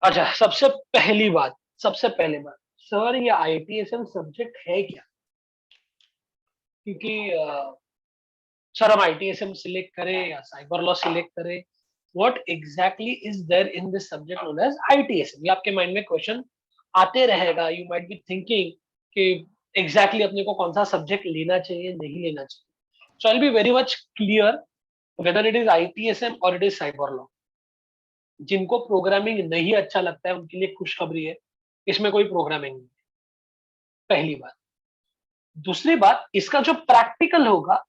अच्छा, सबसे पहली बात सर, ये आईटीएसएम सब्जेक्ट है क्या? क्योंकि सर हम आईटीएसएम सिलेक्ट करें या साइबर लॉ सिलेक्ट करें, what exactly is there in this subject known as ITSM? ये आपके माइंड में क्वेश्चन आते रहेगा। यू माइट बी थिंकिंग कि एग्जैक्टली अपने को कौन सा सब्जेक्ट लेना चाहिए, नहीं लेना चाहिए। So I will be very much clear whether it is ITSM और इट इज साइबर लॉ। जिनको प्रोग्रामिंग नहीं अच्छा लगता है उनके लिए खुशखबरी है, इसमें कोई प्रोग्रामिंग नहीं। पहली बात। दूसरी बात, इसका जो प्रैक्टिकल होगा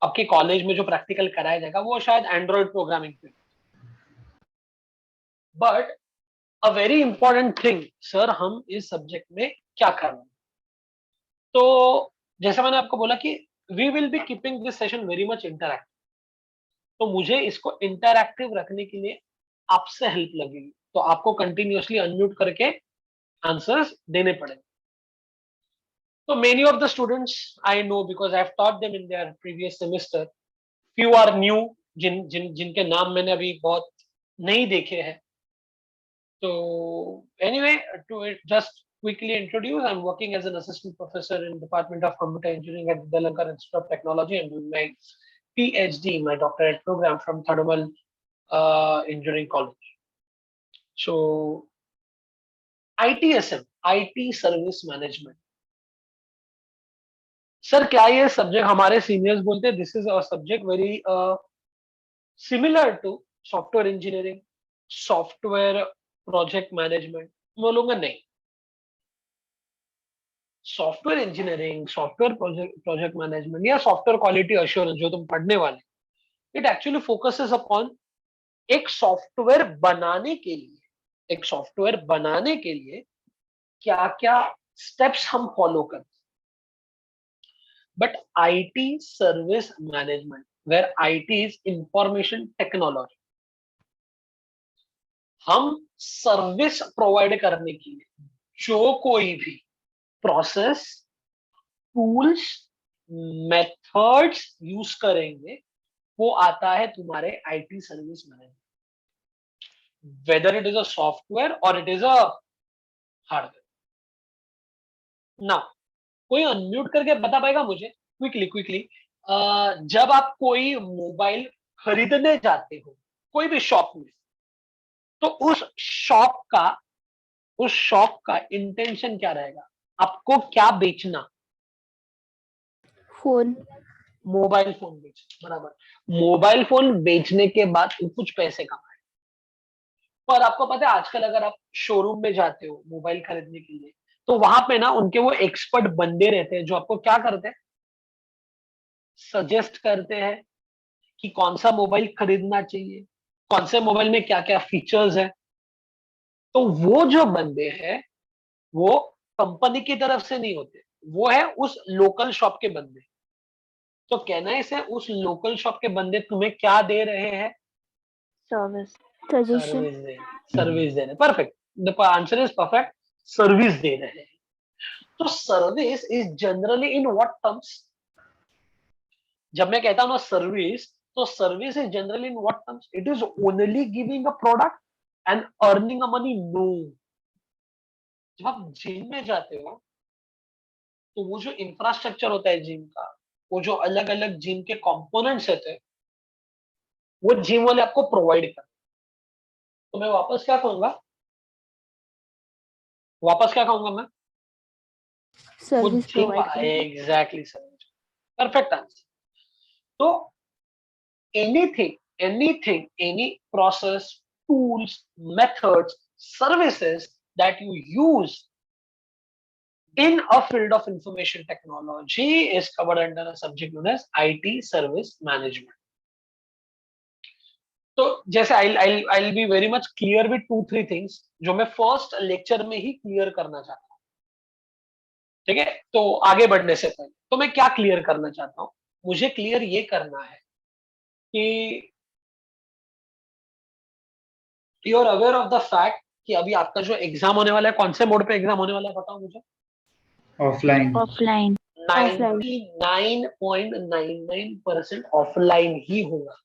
आपके कॉलेज में, जो प्रैक्टिकल कराया जाएगा वो शायद एंड्रॉइड प्रोग्रामिंग पे। But a very important thing, sir हम इस सब्जेक्ट में क्या कर रहे हैं? तो जैसा मैंने आपको बोला कि we will be keeping this session very much interactive. तो मुझे इसको इंटरैक्टिव रखने के लिए आपसे हेल्प लगेगी। तो आपको कंटिन्यूअसली अनम्यूट करके आंसर्स देने पड़ेंगे। So many of the students I know because I've taught them in their previous semester. Few are new, जिनके नाम मैंने अभी बहुत नहीं देखे हैं। So anyway, to just quickly introduce, I'm working as an assistant professor in Department of Computer Engineering at Vidyalanka Institute of Technology. I'm doing my PhD, my doctorate program from Thardumal Engineering College. So ITSM, IT Service Management. Sir क्या ये subject, हमारे seniors बोलते हैं this is a subject very similar to software engineering, software project management. बोलूंगा नहीं, software engineering, software project management या software quality assurance जो तुम पढ़ने वाले, इट एक्चुअली फोकसेस अपॉन एक सॉफ्टवेयर बनाने के लिए, एक सॉफ्टवेयर बनाने के लिए क्या क्या स्टेप्स हम फॉलो करते हैं। But IT service management, where IT is information technology, हम सर्विस प्रोवाइड करने के लिए जो कोई भी प्रोसेस, टूल्स, मेथड्स यूज करेंगे वो आता है तुम्हारे IT service management, weather it is a software और इट इज अ हार्डवेयर। ना कोई अनम्यूट करके बता पाएगा मुझे क्विकली क्विकली, जब आप कोई मोबाइल खरीदने जाते हो कोई भी शॉप में, तो उस शॉप का इंटेंशन क्या रहेगा? आपको क्या बेचना? फोन। मोबाइल फोन बेचना, बराबर। मोबाइल फोन बेचने के बाद वो कुछ पैसे कमाए। पर आपको पता है आजकल अगर आप शोरूम में जाते हो मोबाइल खरीदने के लिए, तो वहां पे ना उनके वो एक्सपर्ट बंदे रहते हैं जो आपको क्या करते हैं, सजेस्ट करते हैं कि कौन सा मोबाइल खरीदना चाहिए, कौन से मोबाइल में क्या क्या फीचर्स है। तो वो जो बंदे हैं वो कंपनी की तरफ से नहीं होते, वो है उस लोकल शॉप के बंदे। तो कहना है इसे, उस लोकल शॉप के बंदे तुम्हें क्या दे रहे हैं? सर्विस। सजेशन। सर्विस दे रहे। Perfect, the answer is perfect, service दे रहे हैं। तो service is generally in what terms? जब मैं कहता हूं ना सर्विस, तो service is generally in what terms? It is only giving a product and earning a money? No. जब आप जिम में जाते हो तो वो जो इंफ्रास्ट्रक्चर होता है जिम का, वो जो अलग अलग जिम के कंपोनेंट्स होते हैं, वो जिम वाले आपको प्रोवाइड करते हैं। तो मैं वापस क्या कहूंगा, मैं वो सर्विस जिम, प्रोवाइड करेगा। Exactly service. Perfect answer. तो anything, any process, tools, methods, services that you use in a field of information technology is covered under a subject known as IT service management. तो जैसे I'll be very much clear with 2-3 things जो मैं first lecture में ही clear करना चाहता हूँ। ठीक है, तो आगे बढ़ने से पहले तो मैं क्या क्लियर करना चाहता हूँ, मुझे क्लियर ये करना है कि you are aware of the fact कि अभी आपका जो एग्जाम होने वाला है, कौन से मोड पे एग्जाम होने वाला है बताओ मुझे? ऑफलाइन। ऑफलाइन। 99.99% ऑफलाइन ही होगा।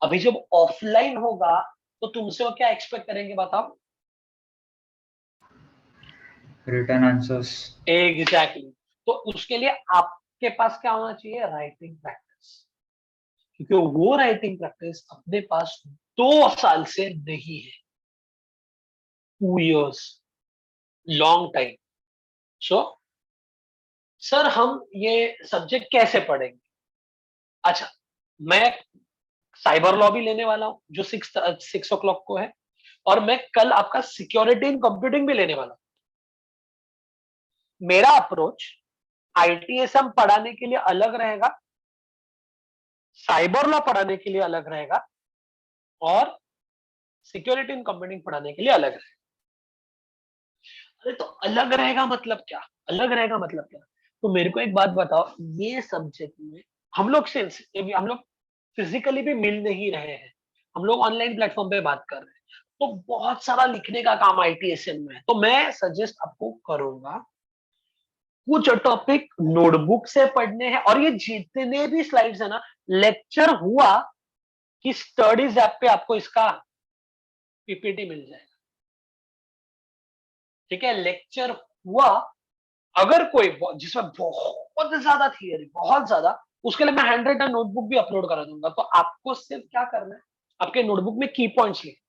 अभी जब ऑफलाइन होगा तो तुमसे वो क्या एक्सपेक्ट करेंगे बताओ? Written answers. एग्जैक्टली तो उसके लिए आपके पास क्या होना चाहिए? राइटिंग प्रैक्टिस, क्योंकि वो राइटिंग प्रैक्टिस अपने पास 2 साल से नहीं है, 2 years, long time. So sir हम ये सब्जेक्ट कैसे पढ़ेंगे? अच्छा, मैं साइबर लॉ भी लेने वाला हूं जो 6 o'clock को है, और मैं कल आपका सिक्योरिटी इन कंप्यूटिंग भी लेने वाला हूं। मेरा अप्रोच आईटीएसएम पढ़ाने के लिए अलग रहेगा, साइबर लॉ पढ़ाने के लिए अलग रहेगा, और सिक्योरिटी इन कंप्यूटिंग पढ़ाने के लिए अलग रहेगा। अरे तो अलग रहेगा मतलब क्या? अलग रहेगा मतलब क्या? तो मेरे को एक बात बताओ, ये सब्जेक्ट में हम लोग फिजिकली भी मिल नहीं रहे हैं, हम लोग ऑनलाइन प्लेटफॉर्म पे बात कर रहे हैं, तो बहुत सारा लिखने का काम आईटीएसएम में है। तो मैं सजेस्ट आपको करूंगा, कुछ टॉपिक नोटबुक से पढ़ने हैं, और ये जितने भी स्लाइड्स है ना, लेक्चर हुआ कि स्टडीज ऐप पे आपको इसका पीपीटी मिल जाएगा। ठीक है, लेक्चर हुआ, अगर कोई जिसमें बहुत ज्यादा थियरी, बहुत ज्यादा, उसके लिए मैं हैंड राइटर नोटबुक भी अपलोड करा दूंगा। तो आपको सिर्फ क्या करना है, आपके नोटबुक में की पॉइंट्स लिखना,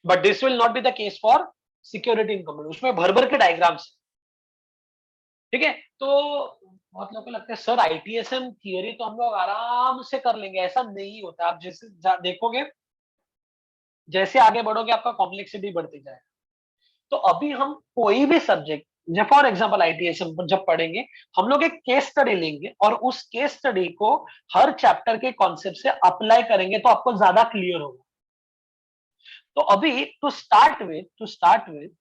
but this will not be the case for security in computer, उसमें भर भर के डायग्राम्स। ठीक है, तो बहुत लोगों को लगता है सर आईटीएसएम थियरी तो हम लोग आराम से कर लेंगे, ऐसा नहीं होता। आप जैसे देखोगे, जैसे आगे बढ़ोगे आपका कॉम्प्लेक्सिटी बढ़ती जाए। तो अभी हम कोई भी सब्जेक्ट, जब फॉर एग्जांपल आईटीएसएम पर जब पढ़ेंगे, हम लोग एक केस स्टडी लेंगे और उस केस स्टडी को हर चैप्टर के कॉन्सेप्ट से अप्लाई करेंगे, तो आपको ज्यादा क्लियर होगा। तो अभी टू स्टार्ट विद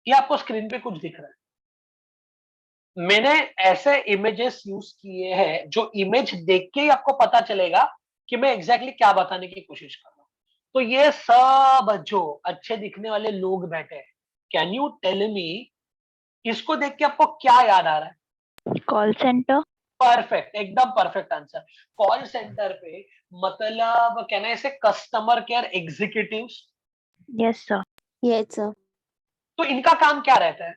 ये आपको स्क्रीन पे कुछ दिख रहा है, मैंने ऐसे इमेजेस यूज किए हैं जो इमेज देख के ही आपको पता चलेगा कि मैं एग्जैक्टली क्या बताने की कोशिश कर रहा हूं। तो ये सब जो अच्छे दिखने वाले लोग बैठे हैं, कैन यू टेल मी इसको देख के आपको क्या याद आ रहा है? Call center. परफेक्ट, एकदम परफेक्ट आंसर। कॉल सेंटर पे मतलब कहना है इसे customer care executives. Yes, sir. Yes, sir. तो इनका काम क्या रहता है?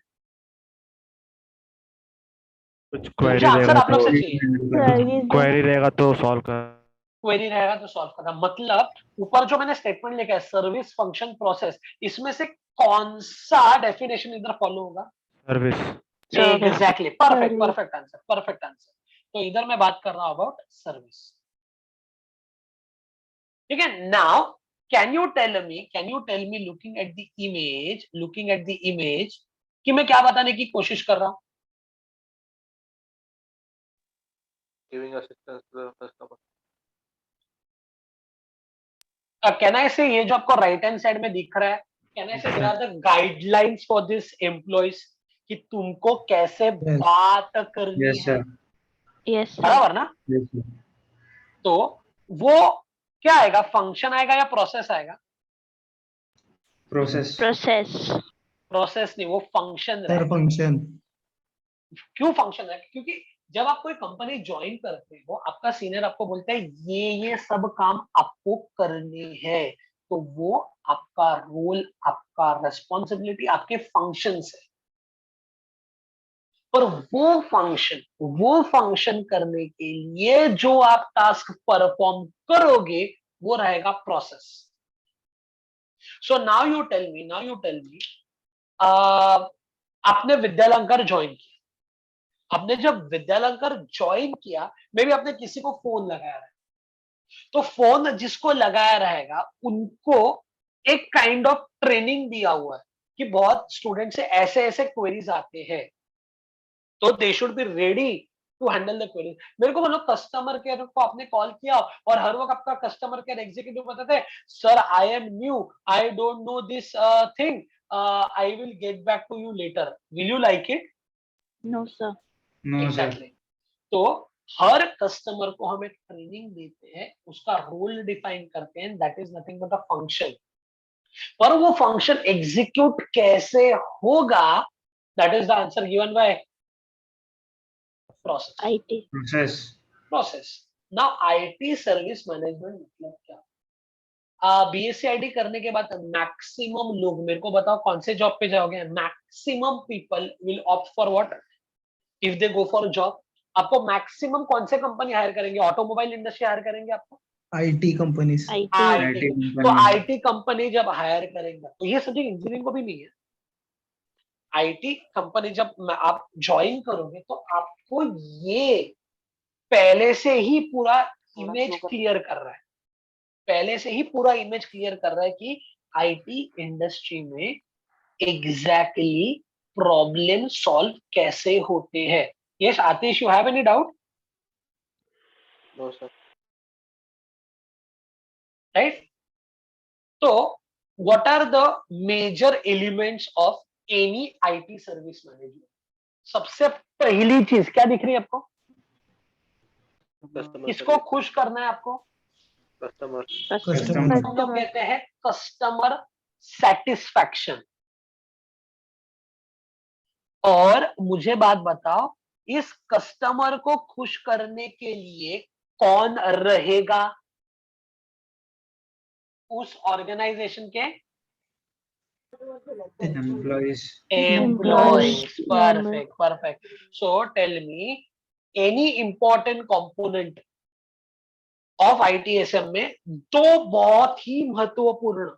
कुछ मुझे क्वेरी आंसर रहेगा आप लोग से तो चाहिए। Service. क्वेरी रहेगा तो सॉल्व कर। क्वेरी रहेगा तो सॉल्व करना, मतलब ऊपर जो मैंने स्टेटमेंट लिखा है सर्विस फंक्शन प्रोसेस, इसमें से कौन सा डेफिनेशन इधर फॉलो होगा? Service. Service. Exactly, perfect Service. Perfect answer, perfect answer. तो इधर मैं बात कर रहा हूं अबाउट सर्विस। ठीक है, now can you tell me looking at the image कि मैं क्या बताने की कोशिश कर रहा हूं? Giving assistance to the customer. Can I से ये जो आपको राइट हैंड साइड में दिख रहा है, can I say there are the guidelines for this employees कि तुमको कैसे बात करनी Yes, है, sir. Yes, sir. बराबर ना? Yes, sir. तो वो क्या आएगा, फंक्शन आएगा या प्रोसेस आएगा? Process. Process. प्रोसेस नहीं, वो फंक्शन सर रहेगा। फंक्शन। क्यों फंक्शन है? क्योंकि जब आप कोई कंपनी ज्वाइन करते हो, आपका सीनियर आपको बोलता है ये सब काम आपको करने हैं, तो वो आपका रोल, आपका रेस्पॉन्सिबिलिटी, आपके फंक्शंस है। पर वो फंक्शन करने के लिए जो आप टास्क परफॉर्म करोगे, वो रहेगा process. So now you tell me आपने विद्यालंकार ज्वाइन किया। आपने जब विद्यालंकार ज्वाइन किया, मे बी आपने किसी को फोन लगाया है, तो फोन जिसको लगाया रहेगा उनको एक काइंड ऑफ ट्रेनिंग दिया हुआ है कि बहुत स्टूडेंट से ऐसे ऐसे क्वेरीज आते हैं, तो they should be ready to handle the queries. मेरे को बोलो कस्टमर केयर को आपने कॉल किया और हर वक्त आपका कस्टमर केयर एग्जीक्यूटिव बताते हैं sir I am new, I don't know this thing, I will get back to you later, will you like it? No, sir. No, sir. Exactly. तो हर कस्टमर को हम एक ट्रेनिंग देते हैं, उसका रोल डिफाइन करते हैं, that is nothing but a function. पर वो फंक्शन एग्जीक्यूट कैसे होगा, that is the answer given by process. Process. Process. Now IT service management मतलब क्या? बीएससी आईटी करने के बाद मैक्सिमम लोग, मेरे को बताओ कौन से जॉब पे जाओगे? Maximum people will opt for what if they go for job? आपको मैक्सिमम कौन से कंपनी हायर करेंगे? ऑटोमोबाइल इंडस्ट्री हायर करेंगे आपको? IT companies, IT. IT. IT तो कंपनी। आईटी कंपनी जब हायर करेंगे, तो ये सब्जेक्ट इंजीनियरिंग को भी नहीं है। आईटी कंपनी जब आप ज्वाइन करोगे तो आपको ये पहले से ही पूरा इमेज क्लियर कर रहा है, पहले से ही पूरा इमेज क्लियर कर रहा है कि आईटी इंडस्ट्री में एग्जैक्टली प्रॉब्लम सॉल्व कैसे होते हैं। Yes Atish, you have any doubt? No, sir. Right? तो what are the major elements of any IT service management? सबसे पहली चीज क्या दिख रही है आपको? Customer किसको service. खुश करना है आपको? Customer. Customer. हम लोग कहते हैं कस्टमर सेटिस्फैक्शन। और मुझे बात बताओ, इस कस्टमर को खुश करने के लिए कौन रहेगा उस ऑर्गेनाइजेशन के? Employees. Employees. Employees. Perfect perfect. So tell me any important component of ITSM में दो बहुत ही महत्वपूर्ण,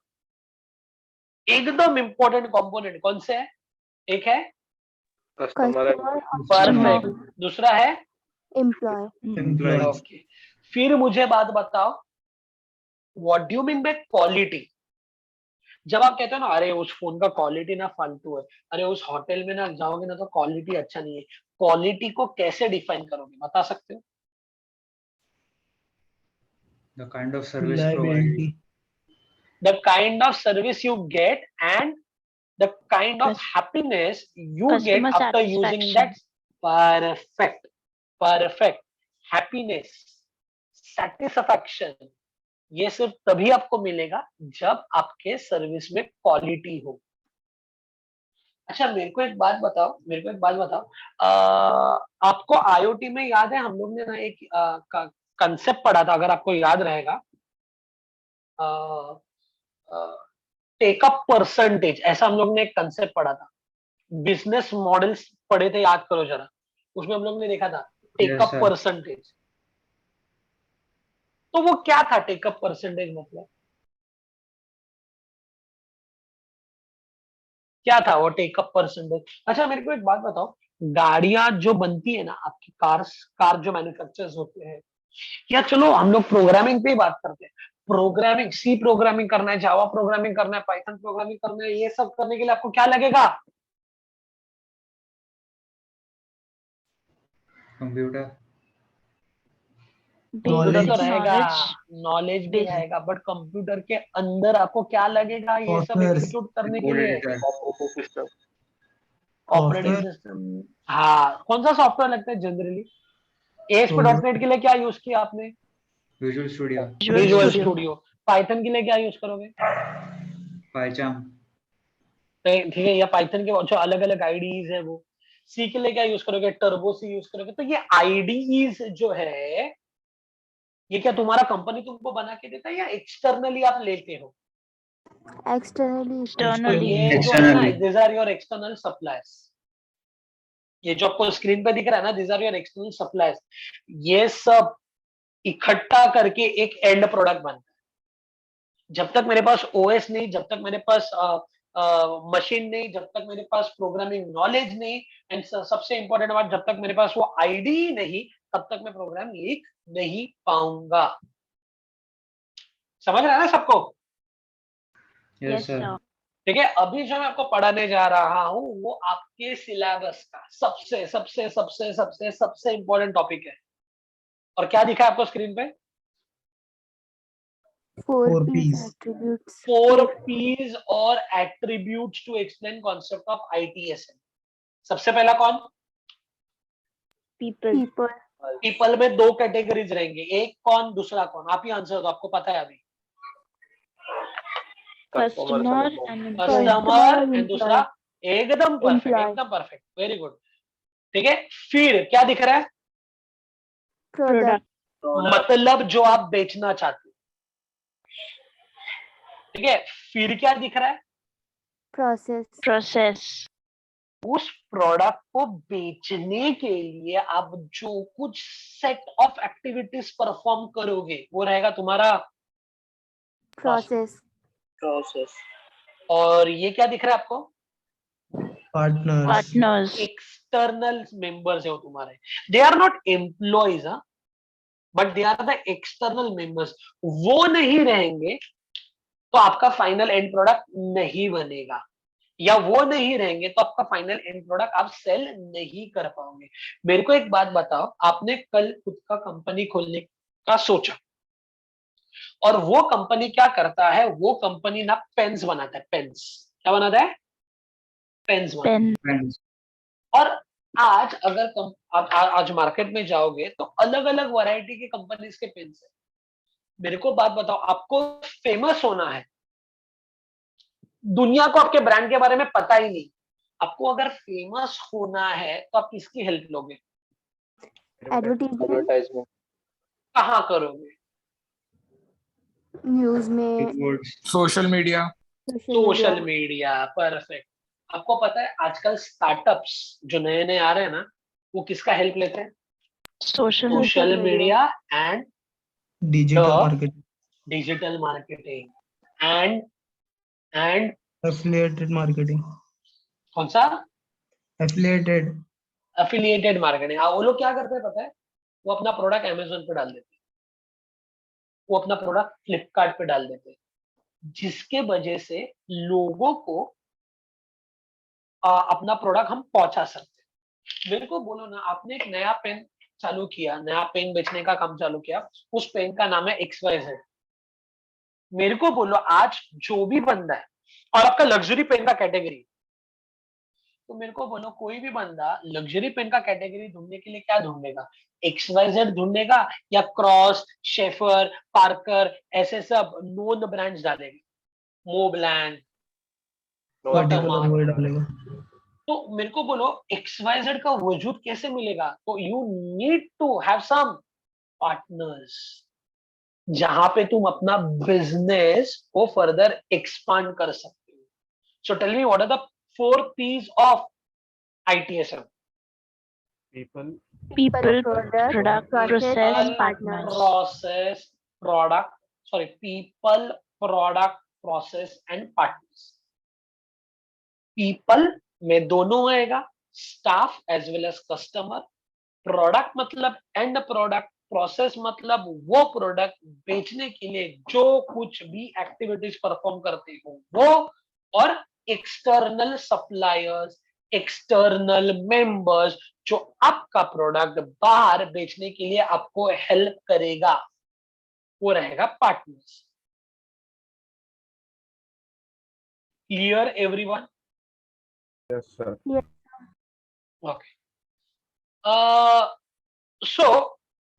एकदम इंपॉर्टेंट कंपोनेंट कौन से है? एक है Customer. परफेक्ट, दूसरा है Employees. ओके। फिर मुझे बात बताओ, what do you mean by quality? जब आप कहते हो ना अरे उस फोन का क्वालिटी ना फालतू है, अरे उस होटल में ना जाओगे ना तो क्वालिटी अच्छा नहीं है, क्वालिटी को कैसे डिफाइन करोगे, बता सकते हो? The kind of service provided. The kind of service you get and the kind of happiness you get Customer after using that. Perfect perfect। happiness, satisfaction, ये सिर्फ तभी आपको मिलेगा जब आपके सर्विस में क्वालिटी हो। अच्छा मेरे को एक बात बताओ, मेरे को एक बात बताओ, आपको आईओटी में याद है हम लोग ने ना एक कंसेप्ट पढ़ा था, अगर आपको याद रहेगा, टेकअप परसेंटेज, ऐसा हम लोग ने एक कंसेप्ट पढ़ा था। बिजनेस मॉडल्स पढ़े थे, याद करो जरा, उसमें हम लोग ने देखा था टेकअप sir. परसेंटेज। तो वो क्या था टेकअप परसेंटेज? मतलब क्या था वो टेकअप परसेंटेज? अच्छा मेरे को एक बात बताओ, गाड़ियां जो बनती है ना आपकी, कार जो मैन्युफैक्चरर्स होते हैं, या चलो हम लोग प्रोग्रामिंग पे ही बात करते हैं, प्रोग्रामिंग, सी प्रोग्रामिंग करना है, जावा प्रोग्रामिंग करना है, पाइथन प्रोग्रामिंग करना है, ये सब करने के लिए आपको क्या लगेगा? Computer. कंप्यूटर तो Basic रहेगा, knowledge. नॉलेज भी Basic. रहेगा, बट कंप्यूटर के अंदर आपको क्या लगेगा ये सब Softwares. एग्जीक्यूट करने के लिए? Coded. Operating system. Operating system. हाँ, कौन सा सॉफ्टवेयर लगता है जनरली? ASP.NET के लिए क्या यूज किया आपने? Visual Studio. Visual studio. Python के लिए क्या यूज करोगे? PyCharm. ठीक है, या पाइथन के जो अलग अलग आईडीज है वो। सी के लिए क्या यूज करोगे? टर्बो सी यूज करोगे। तो ये आईडीज जो है, ये क्या तुम्हारा कंपनी तुमको बना के देता है या एक्सटर्नली आप लेते हो? Externally. तो ये जो है ना, Externally. This are your external suppliers. ये जो आपको स्क्रीन पे दिख रहा है ना, this are your external suppliers. ये सब इकट्ठा करके एक एंड प्रोडक्ट बनता है। जब तक मेरे पास ओएस नहीं, जब तक मेरे पास मशीन नहीं, जब तक मेरे पास प्रोग्रामिंग नॉलेज नहीं, एंड सबसे इंपॉर्टेंट बात, जब तक मेरे पास वो आईडी नहीं, तब तक मैं प्रोग्राम लिख नहीं पाऊंगा। समझ रहा है ना सबको? Yes, sir. ठीक है, अभी जो मैं आपको पढ़ाने जा रहा हूं वो आपके सिलेबस का सबसे सबसे सबसे सबसे सबसे इंपॉर्टेंट टॉपिक है। और क्या दिखा है आपको स्क्रीन पे? 4 P's attributes. 4 P's और attributes to explain concept of ITSM. सबसे पहला कौन? People. पीपल में दो कैटेगरीज रहेंगे, एक कौन दूसरा कौन? आप ही आंसर दो, आपको पता है अभी। Customer and कस्टमर एंड दूसरा, एकदम परफेक्ट, Employee. एकदम परफेक्ट, वेरी गुड। ठीक है, फिर क्या दिख रहा है? product. मतलब जो आप बेचना चाहते हो। ठीक है, फिर क्या दिख रहा है? Process. उस प्रोडक्ट को बेचने के लिए आप जो कुछ सेट ऑफ एक्टिविटीज परफॉर्म करोगे वो रहेगा तुम्हारा Process. और ये क्या दिख रहा है आपको? Partners. एक्सटर्नल मेंबर्स है वो तुम्हारे, they are not employees, but they are the external members. वो नहीं रहेंगे तो आपका फाइनल एंड प्रोडक्ट नहीं बनेगा, या वो नहीं रहेंगे तो आपका फाइनल एंड प्रोडक्ट आप सेल नहीं कर पाओगे। मेरे को एक बात बताओ, आपने कल खुद का कंपनी खोलने का सोचा और वो कंपनी क्या करता है? वो कंपनी ना पेन्स बनाता है, पेन्स। क्या बनाता है? पेन्स बनाता है। Friends. और आज अगर आज मार्केट में जाओगे तो अलग अलग वैरायटी के कंपनीज के पेन्स है। मेरे को बात बताओ, आपको फेमस होना है, दुनिया को आपके ब्रांड के बारे में पता ही नहीं, आपको अगर फेमस होना है तो आप किसकी हेल्प लोगे? Advertisement. Advertisement. कहाँ करोगे? News में. Billboards. Social media. Social media. Perfect. आपको पता है आजकल स्टार्टअप्स जो नए नए आ रहे हैं ना, वो किसका हेल्प लेते हैं? Social media and digital The- marketing, digital marketing and affiliated marketing, कौन सा? affiliated, affiliated marketing. वो लोग क्या करते हैं पता है? वो अपना प्रोडक्ट अमेजोन पे डाल देते हैं, वो अपना प्रोडक्ट फ्लिपकार्ट पे डाल देते हैं, जिसके वजह से लोगों को अपना प्रोडक्ट हम पहुंचा सकते हैं। मेरे को बोलो ना, आपने एक नया पेन चालू किया, नया पेन बेचने का काम चालू किया, उस पेन का नाम है XYZ। मेरे को बोलो आज जो भी बंदा है, और आपका लग्जरी पेन का कैटेगरी, तो मेरे को बोलो कोई भी बंदा लग्जरी पेन का कैटेगरी ढूंढने के लिए क्या ढूंढेगा? XYZ ढूंढेगा या क्रॉस, शेफर, पार्कर, ऐसे सब नोन ब्रांड्स डालेगा, मोब्लैंक, particular Watermark। word डालेगा। तो मेरे को बोलो XYZ का वजूद कैसे मिलेगा? तो you need to have some partners, जहां पे तुम अपना बिजनेस को फर्दर एक्सपांड कर सकते हो। So tell me what are the 4 P's of ITSM? People, Product, process, partners. People, product, process and partners। People में दोनों आएगा, staff as well as customer. Product मतलब एंड प्रोडक्ट, प्रोसेस मतलब वो प्रोडक्ट बेचने के लिए जो कुछ भी एक्टिविटीज परफॉर्म करते हो वो, और एक्सटर्नल सप्लायर्स, एक्सटर्नल मेंबर्स जो आपका प्रोडक्ट बाहर बेचने के लिए आपको हेल्प करेगा, वो रहेगा partners. Clear everyone? Yes, sir. Okay. So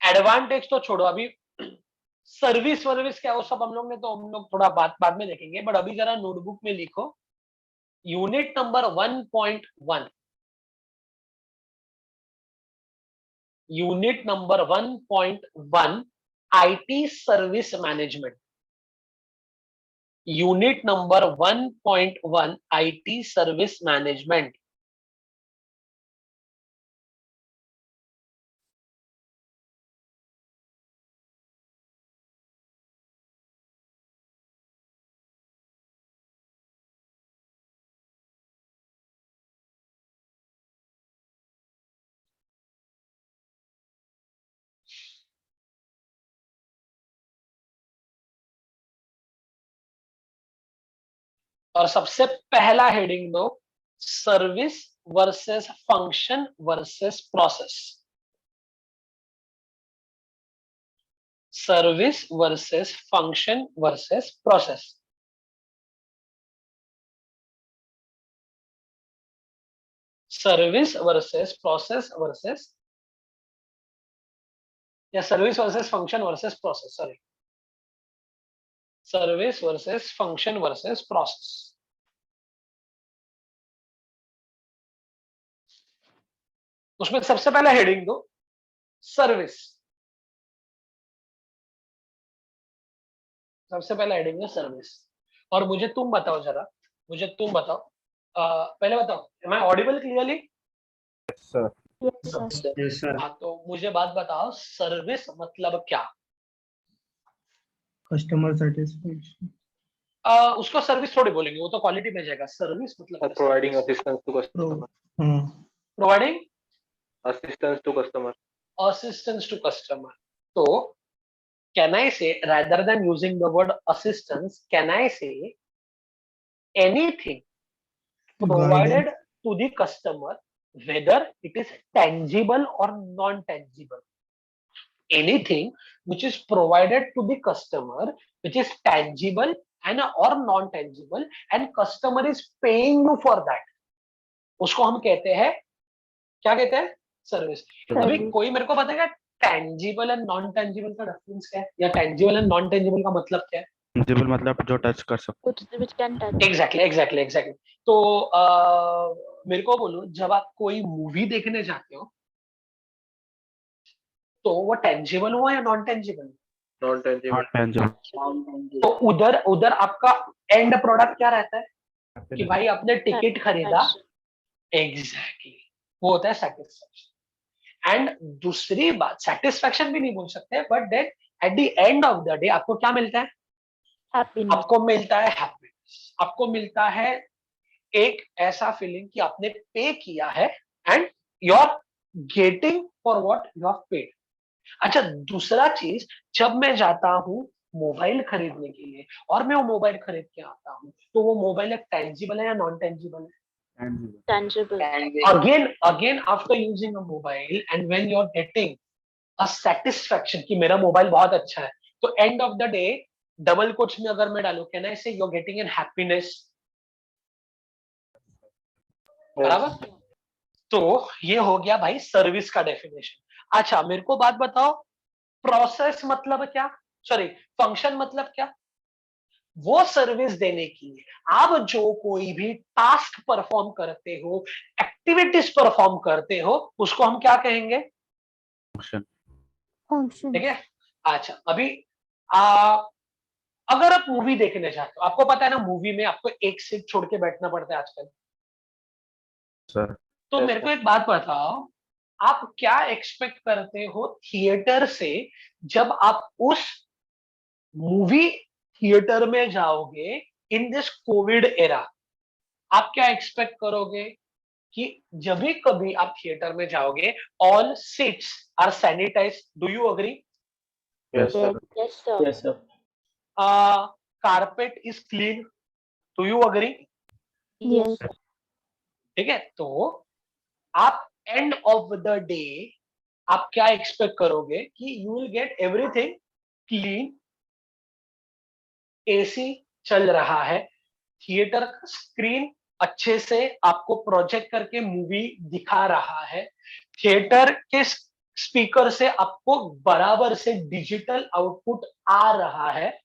advantage तो छोड़ो, अभी सर्विस वर्विस क्या वो सब हम लोग थोड़ा बाद में देखेंगे, बट अभी जरा नोटबुक में लिखो unit number 1.1। Unit number 1.1 IT service management. Unit number 1.1 IT service management. और सबसे पहला हेडिंग दो, service versus function versus process. Service versus function versus process. Service versus process versus, या service versus function versus process, sorry, service versus function versus process. उसमें सबसे पहला heading दो service. सबसे पहला हेडिंग है सर्विस। और मुझे तुम बताओ जरा, मुझे तुम बताओ, पहले बताओ, am I audible clearly? Yes, sir. Yes, sir. Yes, sir. हाँ, तो मुझे बात बताओ, सर्विस मतलब क्या? Customer satisfaction. उसको सर्विस थोड़ी बोलेंगे, वो तो क्वालिटी में जाएगा। सर्विस मतलब क्या? Providing assistance to Pro. customer. Providing Assistance to customer. assistance to customer. So, can I say, rather than using the word assistance, can I say anything provided Guidance. to the customer, whether it is tangible or non-tangible? Anything which is provided to the customer, which is tangible and or non-tangible, and customer is paying you for that, उसको हम कहते हैं, क्या कहते हैं? Service. अभी Service. कोई मेरे को बताएगा टेंजिबल एंड नॉन टेंजिबल का डिफरेंस क्या है, या टेंजिबल एंड नॉन टेंजिबल का मतलब क्या है? टेंजिबल मतलब जो टच कर सकते। which can touch. एग्जैक्टली। तो मेरे को बोलो, जब आप कोई मूवी देखने जाते हो तो वो टेंजिबल हुआ या non tangible? Non-tangible. Not tangible. तो उधर आपका एंड प्रोडक्ट क्या रहता है कि भाई आपने टिकट खरीदा, एग्जैक्टली, वो होता है सेटिस्फैक्शन। एंड दूसरी बात, सेटिस्फैक्शन भी नहीं बोल सकते, but then at the end of the day आपको क्या मिलता है? Happiness. आपको मिलता है हैप्पीनेस, आपको मिलता है एक ऐसा फीलिंग कि आपने पे किया है and you are getting for what you have paid. अच्छा, दूसरा चीज, जब मैं जाता हूँ मोबाइल खरीदने के लिए और मैं वो मोबाइल खरीद के आता हूँ, तो वो मोबाइल एक टेंजिबल है या नॉन टेंजिबल है? Tangible. Again after using a mobile and when you're getting a satisfaction कि मेरा मोबाइल बहुत अच्छा है, तो and of the day double quotes में अगर मैं डालूं, कैन आई से you're getting an happiness? बराबर? तो ये हो गया भाई सर्विस का डेफिनेशन। अच्छा, मेरे को बात बताओ, प्रोसेस मतलब क्या, सॉरी फंक्शन मतलब क्या? वो सर्विस देने के लिए आप जो कोई भी टास्क परफॉर्म करते हो, एक्टिविटीज परफॉर्म करते हो, उसको हम क्या कहेंगे? फंक्शन। Function. ठीक है। अच्छा, अभी अगर आप मूवी देखने जाते हो, आपको पता है ना, मूवी में आपको एक सीट छोड़ के बैठना पड़ता है आजकल। सर तो मेरे को एक बात बताओ, आप क्या एक्सपेक्ट करते हो थिएटर से जब आप उस मूवी थिएटर में जाओगे इन दिस कोविड एरा? आप क्या एक्सपेक्ट करोगे कि जब भी कभी आप थिएटर में जाओगे, all seats are sanitize, do you agree? Yes sir. Yes, sir. Carpet is clean, do you agree? Yes. ठीक है, तो आप एंड ऑफ द डे आप क्या एक्सपेक्ट करोगे कि you will get everything clean, AC चल रहा है, थिएटर का स्क्रीन अच्छे से आपको प्रोजेक्ट करके मूवी दिखा रहा है, थिएटर के स्पीकर से आपको बराबर से डिजिटल आउटपुट आ रहा है,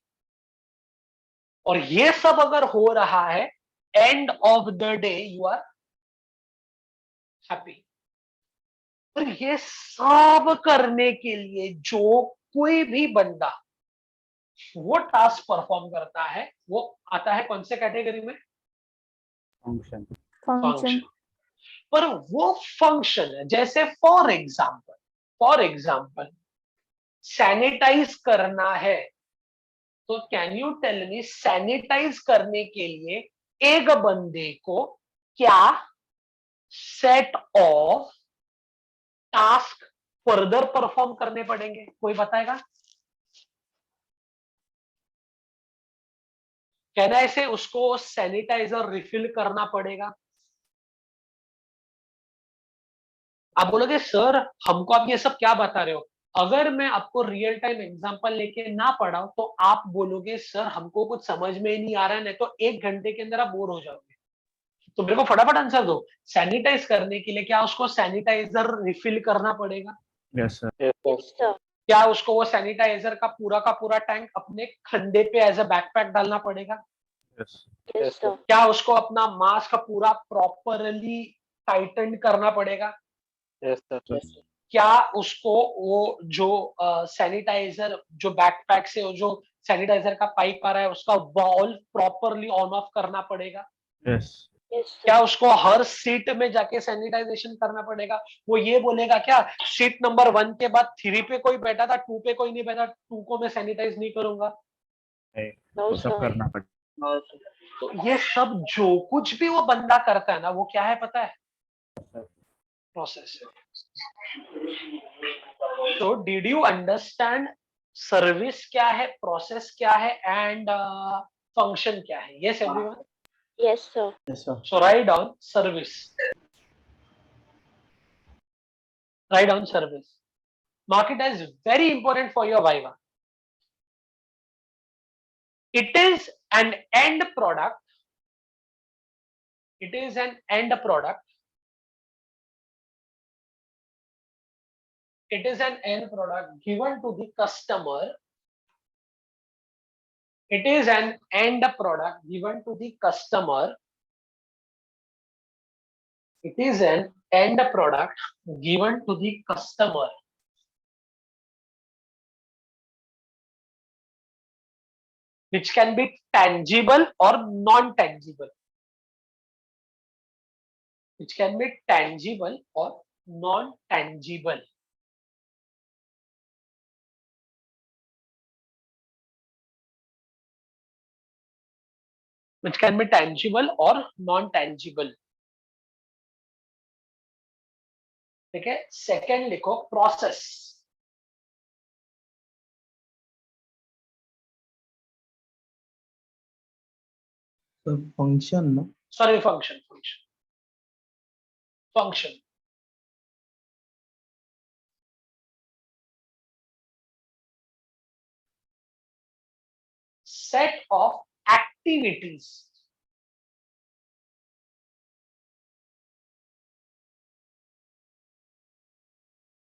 और ये सब अगर हो रहा है, end of the day you are happy. और ये सब करने के लिए जो कोई भी बंदा वो टास्क परफॉर्म करता है, वो आता है कौन से कैटेगरी में? फंक्शन। Function. पर वो फंक्शन है, जैसे फॉर एग्जाम्पल सैनिटाइज करना है, तो can you tell me sanitize करने के लिए एक बंदे को क्या set of task further perform करने पड़ेंगे? कोई बताएगा? कहना ऐसे उसको सैनिटाइजर रिफिल करना पड़ेगा। आप बोलोगे सर हमको आप ये सब क्या बता रहे हो? अगर मैं आपको रियल टाइम एग्जांपल लेके ना पढ़ाऊं तो आप बोलोगे सर हमको कुछ समझ में ही नहीं आ रहा है, नहीं तो 1 घंटे के अंदर आप बोर हो जाओगे। तो मेरे को फटाफट आंसर दो, सैनिटाइज करने के लिए क्या उसको सैनिटाइजर रिफिल करना पड़ेगा? Yes sir. Yes, sir. क्या उसको वो सैनिटाइजर का पूरा टैंक अपने कंधे पे एज अ बैकपैक डालना पड़ेगा? Yes Yes, sir. क्या उसको अपना मास्क पूरा प्रॉपरली टाइटन करना पड़ेगा? Yes, sir. क्या उसको वो जो सैनिटाइजर जो बैकपैक से वो जो सैनिटाइजर का पाइप आ रहा है, उसका वाल्व प्रॉपरली ऑन ऑफ करना पड़ेगा? Yes. Yes, sir. क्या उसको हर सीट में जाके सैनिटाइजेशन करना पड़ेगा? वो ये बोलेगा क्या सीट नंबर 1 के बाद 3 पे कोई बैठा था, 2 पे कोई नहीं बैठा, 2 को मैं सैनिटाइज नहीं करूंगा? No, वो सब sir. करना पड़ेगा। No, sir. तो ये सब जो कुछ भी वो बंदा करता है ना, वो क्या है पता है? प्रोसेस है। तो डिड यू अंडरस्टैंड सर्विस क्या है, प्रोसेस क्या है एंड फंक्शन क्या है? Yes everyone? Yes, sir. Yes, sir. So write down service. Write down service. Mark it as very important for your Viva. It is an end product. It is an end product. It is an end product given to the customer. It is an end product given to the customer. It is an end product given to the customer. Which can be tangible or non-tangible. Which can be tangible or non-tangible. Which can be tangible or non-tangible. ठीक है? Second लिखो process. So function, no? Sorry function. Function. Set of activities.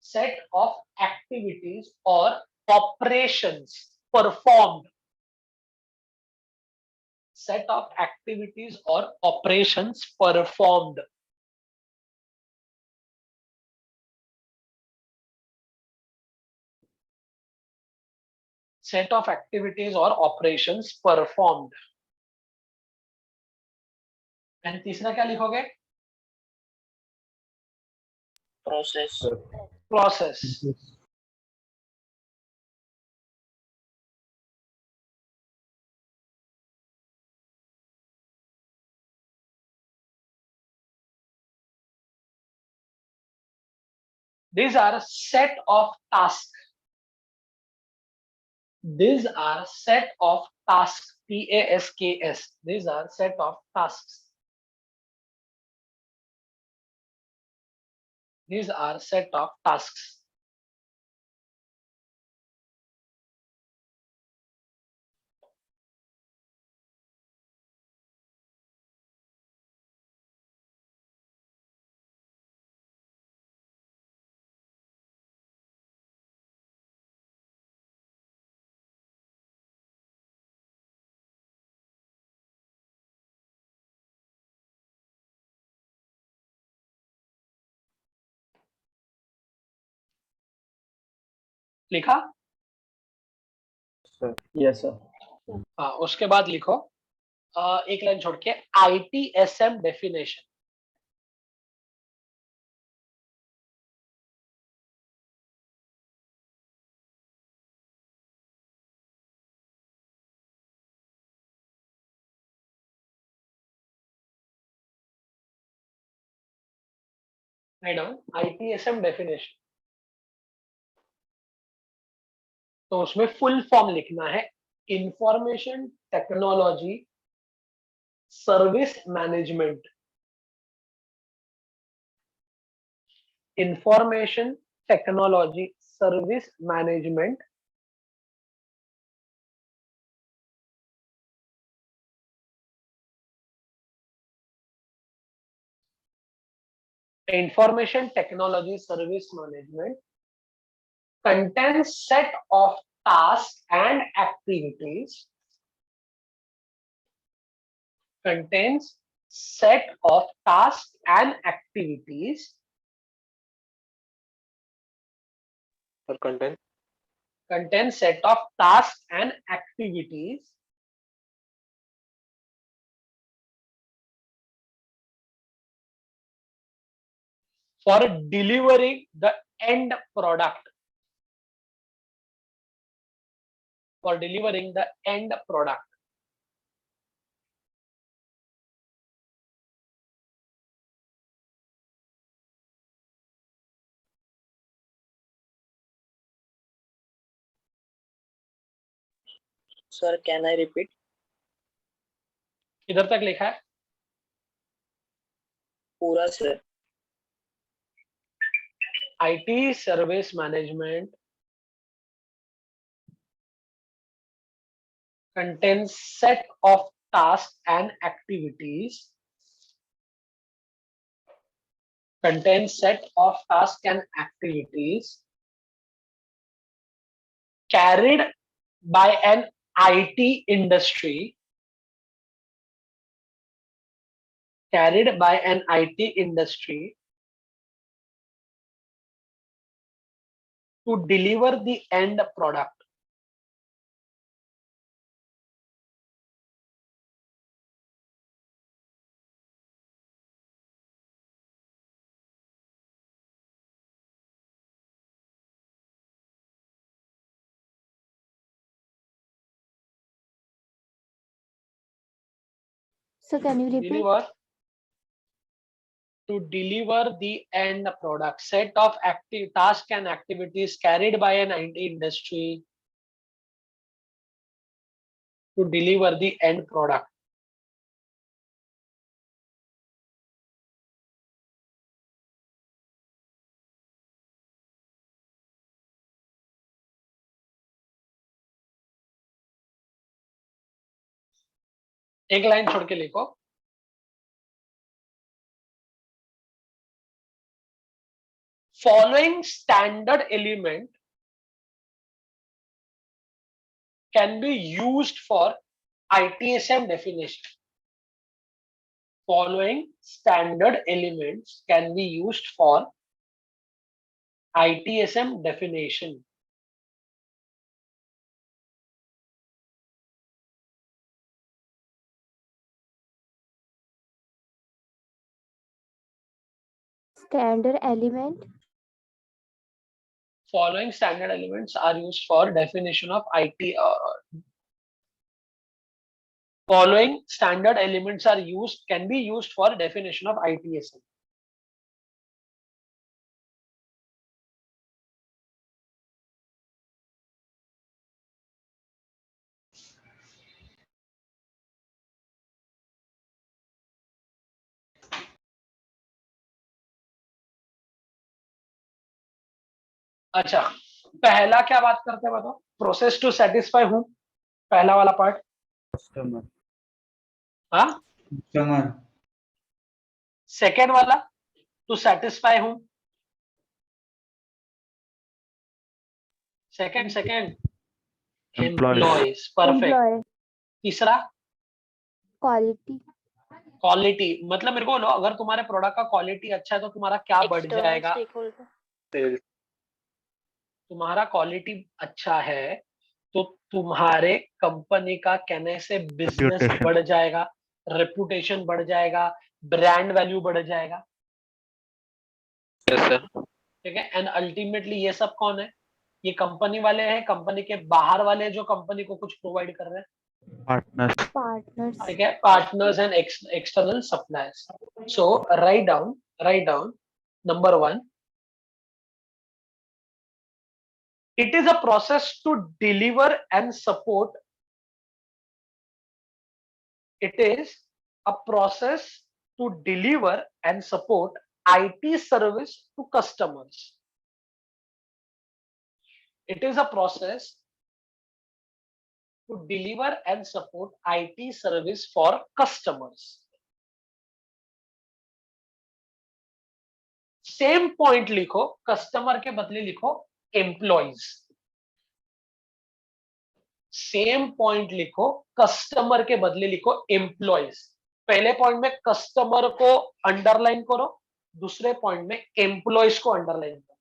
Set of activities or operations performed. Set of activities or operations performed. Set of activities or operations performed. And तीसरा क्या लिखोगे? Process. Process. These are set of tasks. These are set of tasks. TASKS. These are set of tasks. These are set of tasks. लिखा? Sir. Yes, sir. हाँ, उसके बाद लिखो एक line छोड़ के ITSM definition. Write down ITSM definition. तो उसमें फुल फॉर्म लिखना है information technology service management. Information technology service management. Information technology service management contains set of tasks and activities. Contains set of tasks and activities. For content. contains set of tasks and activities for delivering the end product. For delivering the end product. Sir, can I repeat? इधर तक लिखा है पूरा sir. IT service management contains set of tasks and activities. Contains set of tasks and activities carried by an IT industry. Carried by an IT industry to deliver the end product. So can you repeat? Deliver. To deliver the end product. Set of active tasks and activities carried by an IT industry to deliver the end product. एक line छोड़ के लिखो. Following standard element can be used for ITSM definition. Following standard elements can be used for ITSM definition. Standard element. Following standard elements are used for definition of IT. Following standard elements are used can be used for definition of ITSM. अच्छा, पहला क्या बात करते हैं बताओ? Process to satisfy हूं, पहला वाला पार्ट. Customer. हाँ. Customer. सेकेंड वाला टू सेटिस्फाई हूं. Second employees. परफेक्ट. Employee. तीसरा Quality. क्वालिटी. मतलब मेरे को बोलो, अगर तुम्हारे प्रोडक्ट का क्वालिटी अच्छा है तो तुम्हारा क्या बढ़ External जाएगा? stakeholder. Sales. तुम्हारा क्वालिटी अच्छा है तो तुम्हारे कंपनी का कहने से बिजनेस Reputation. बढ़ जाएगा, रेपुटेशन बढ़ जाएगा, ब्रांड वैल्यू बढ़ जाएगा. Yes, sir. ठीक है. एंड अल्टीमेटली ये सब कौन है? ये कंपनी वाले हैं, कंपनी के बाहर वाले जो कंपनी को कुछ प्रोवाइड कर रहे हैं. Partners. Partners. ठीक है. Partners and external suppliers. So write down number 1. It is a process to deliver and support. It is a process to deliver and support IT service to customers. It is a process to deliver and support IT service for customers. Same point लिखो, customer के बदले लिखो employees. Same point लिखो, customer के बदले लिखो employees. पहले point में कस्टमर को अंडरलाइन करो, दूसरे पॉइंट में एम्प्लॉइज को अंडरलाइन करो.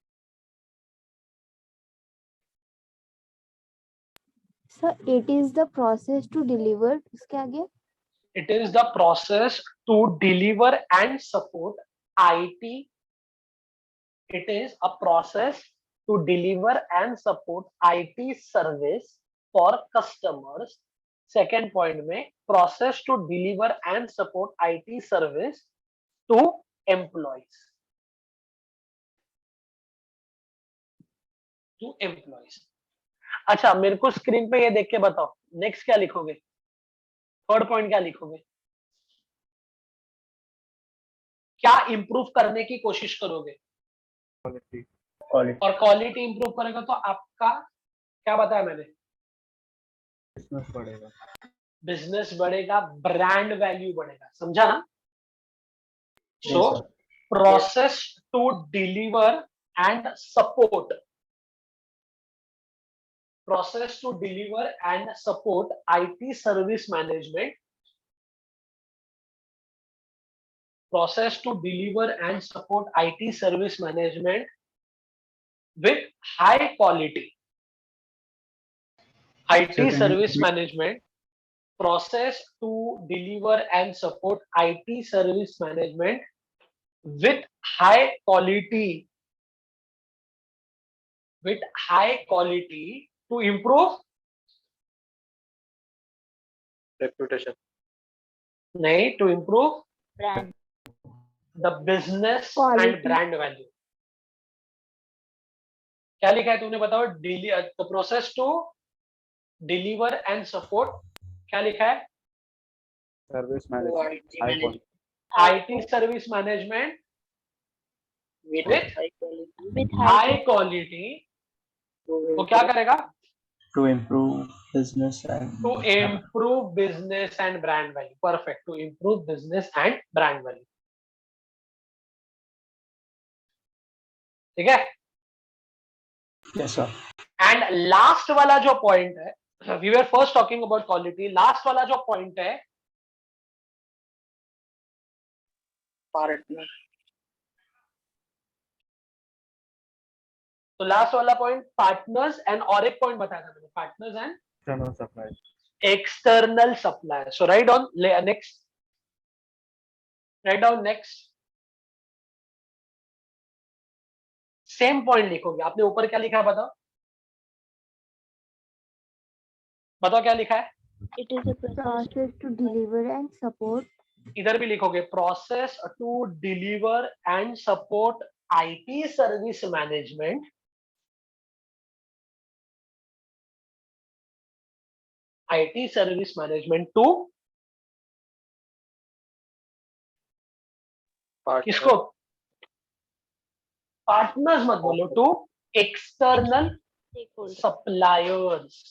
So it is the process to deliver. उसके आगे It is the process to deliver and support IT. It is a process to deliver and support IT service for customers. Second point में process to deliver and support IT service to employees. To employees. अच्छा, मेरे को screen पे ये देख के बताओ, next क्या लिखोगे? थर्ड पॉइंट क्या लिखोगे? क्या इंप्रूव करने की कोशिश करोगे? Quality. क्वालिटी और क्वालिटी इंप्रूव करेगा तो आपका क्या बताया मैंने? बिजनेस बढ़ेगा। बिजनेस बढ़ेगा, ब्रांड वैल्यू बढ़ेगा, समझा ना? So process to deliver and support, process to deliver and support IT service management, process to deliver and support IT service management with high quality. IT Sir, can service you- management, process to deliver and support IT service management with high quality, with high quality to improve Reputation. नहीं, to improve Brand. the business Quality. and brand value. क्या लिखा है तुमने बताओ? The process to deliver and support, क्या लिखा है? Service management. High quality. IT service management With with high quality. with high quality. वो क्या करेगा? to improve business and To improve business and brand value. Perfect. To improve business and brand value. ठीक है? yes sir. And last वाला जो point है, we were first talking about quality, last वाला जो पॉइंट है, Partner. तो last वाला पॉइंट पार्टनर्स एंड, और एक पॉइंट बताया था मैंने, partners and External supply. external supplier. So write down next. Write down next. Same point लिखोगे। आपने ऊपर क्या लिखा है बताओ? बताओ क्या लिखा है? It is a process. process to deliver and support इधर भी लिखोगे process to deliver and support IT service management, IT service management to किसको? पार्टनर्स मत बोलो, to external Stakeholder. Suppliers,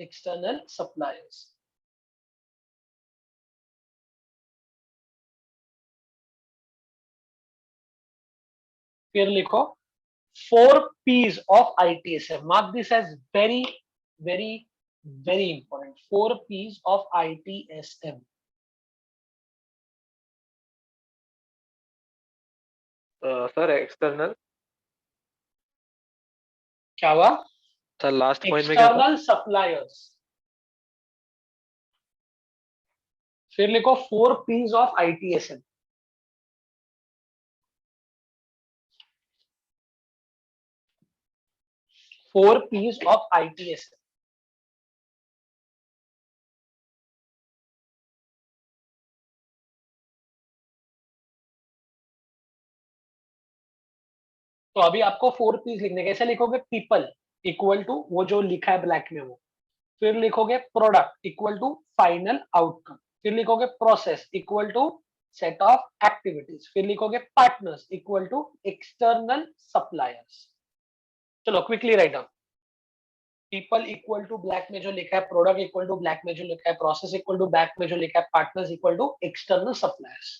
external suppliers. फिर लिखो 4 P's of ITSM. Mark this as very, very, very important. 4 P's of ITSM. Sir, external. क्या हुआ? Sir last point में क्या था? External suppliers. फिर लिखो 4 P's of ITSM. Four P's of ITSM. तो अभी आपको 4 P's लिखने, कैसे लिखोगे? पीपल इक्वल टू वो जो लिखा है ब्लैक में वो, फिर लिखोगे product equal to final outcome, फिर लिखोगे process equal to set of activities, फिर लिखोगे partners equal to external suppliers. चलो quickly write down. People equal to black में जो लिखा है, प्रोडक्ट इक्वल टू ब्लैक में जो लिखा है, प्रोसेस इक्वल टू ब्लैक में जो लिखा है, partners equal to external suppliers.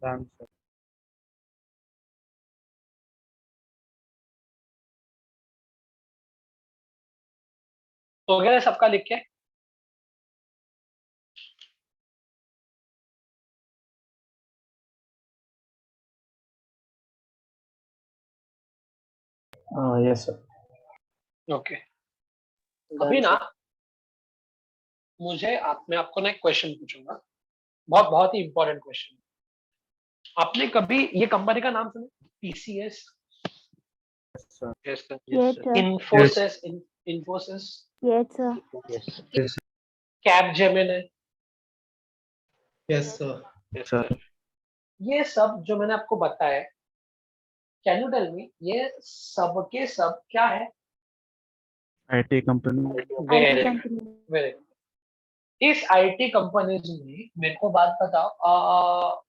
RAM, sir. तो गया सबका लिख के? Yes, sir. ओके अभी ना मैं आपको ना एक क्वेश्चन पूछूंगा, बहुत बहुत ही इंपॉर्टेंट क्वेश्चन। आपने कभी ये कंपनी का नाम सुना, TCS, Yes, sir. Yes, sir. Yes, sir. Infosys, Infosys, Yes, sir. Yes. Capgemini, Yes, sir. Yes, Sir. sir. ये सब जो मैंने आपको बताया, कैन यू टेल मी ये सब के सब क्या है? IT company. Very IT company. Very इस IT कंपनीज में मेरे को बात बताओ,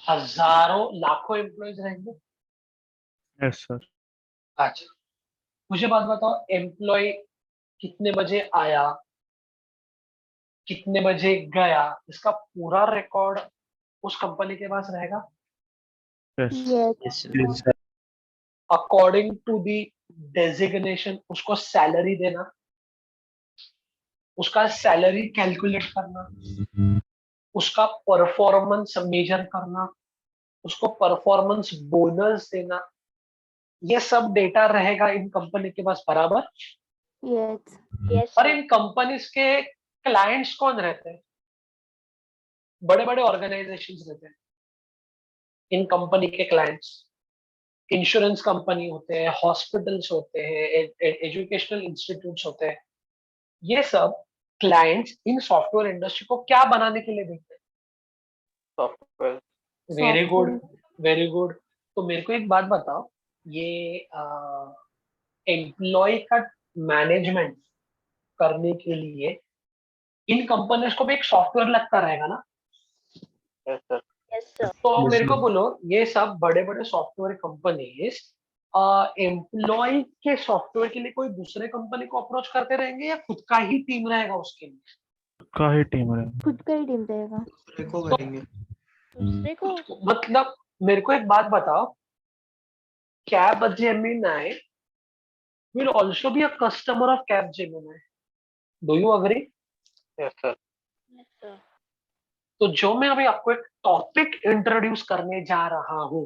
हजारों लाखों एम्प्लॉयज रहेंगे। Yes, sir. अच्छा मुझे बात बताओ, एम्प्लॉय कितने बजे आया, कितने बजे गया, इसका पूरा रिकॉर्ड उस कंपनी के पास रहेगा। Yes. Yes. Yes, sir. According to the designation उसको सैलरी देना, उसका सैलरी कैलकुलेट करना, उसका परफॉर्मेंस मेजर करना, उसको परफॉर्मेंस बोनस देना, ये सब डेटा रहेगा इन कंपनी के पास, बराबर। Yes. Yes, और sir. इन कंपनीज के क्लाइंट्स कौन रहते हैं? बड़े बड़े ऑर्गेनाइजेशंस रहते हैं। इन कंपनी के क्लाइंट्स इंश्योरेंस कंपनी होते हैं, हॉस्पिटल्स होते हैं, एजुकेशनल इंस्टीट्यूट्स होते हैं। ये सब क्लाइंट्स इन सॉफ्टवेयर इंडस्ट्री को क्या बनाने के लिए देखते हैं? Software. Very good, Software. Very good. तो मेरे को एक बात बताओ, ये एम्प्लॉय का मैनेजमेंट करने के लिए इन कंपनीज को भी एक सॉफ्टवेयर लगता रहेगा ना। Yes, sir. Yes, sir. तो Yes, मेरे को sir. बोलो, ये सब बड़े बड़े सॉफ्टवेयर कंपनीज एम्प्लॉय के सॉफ्टवेयर के लिए कोई दूसरे कंपनी को अप्रोच करते रहेंगे या खुद का ही टीम रहेगा उसके लिए? का ही टीम है। खुद का ही टीम रहेगा। को करेंगे। दूसरे को मतलब मेरे को एक बात बताओ, Capgemini will also be a customer of Capgemini. Do you agree? Yes, sir. Yes, sir. तो जो मैं अभी आपको एक टॉपिक इंट्रोड्यूस करने जा रहा हूं,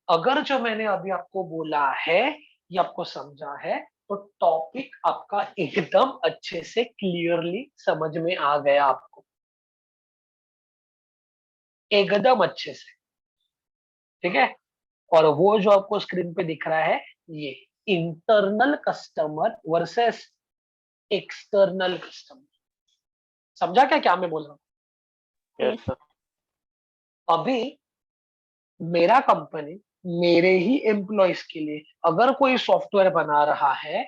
अगर जो मैंने अभी आपको बोला है ये आपको समझा है, तो टॉपिक आपका एकदम अच्छे से क्लियरली समझ में आ गया आपको, एकदम अच्छे से, ठीक है। और वो जो आपको स्क्रीन पे दिख रहा है, ये internal customer versus external customer. समझा क्या मैं बोल रहा हूँ? Yes, sir. अभी मेरा कंपनी मेरे ही एम्प्लॉयज के लिए अगर कोई सॉफ्टवेयर बना रहा है,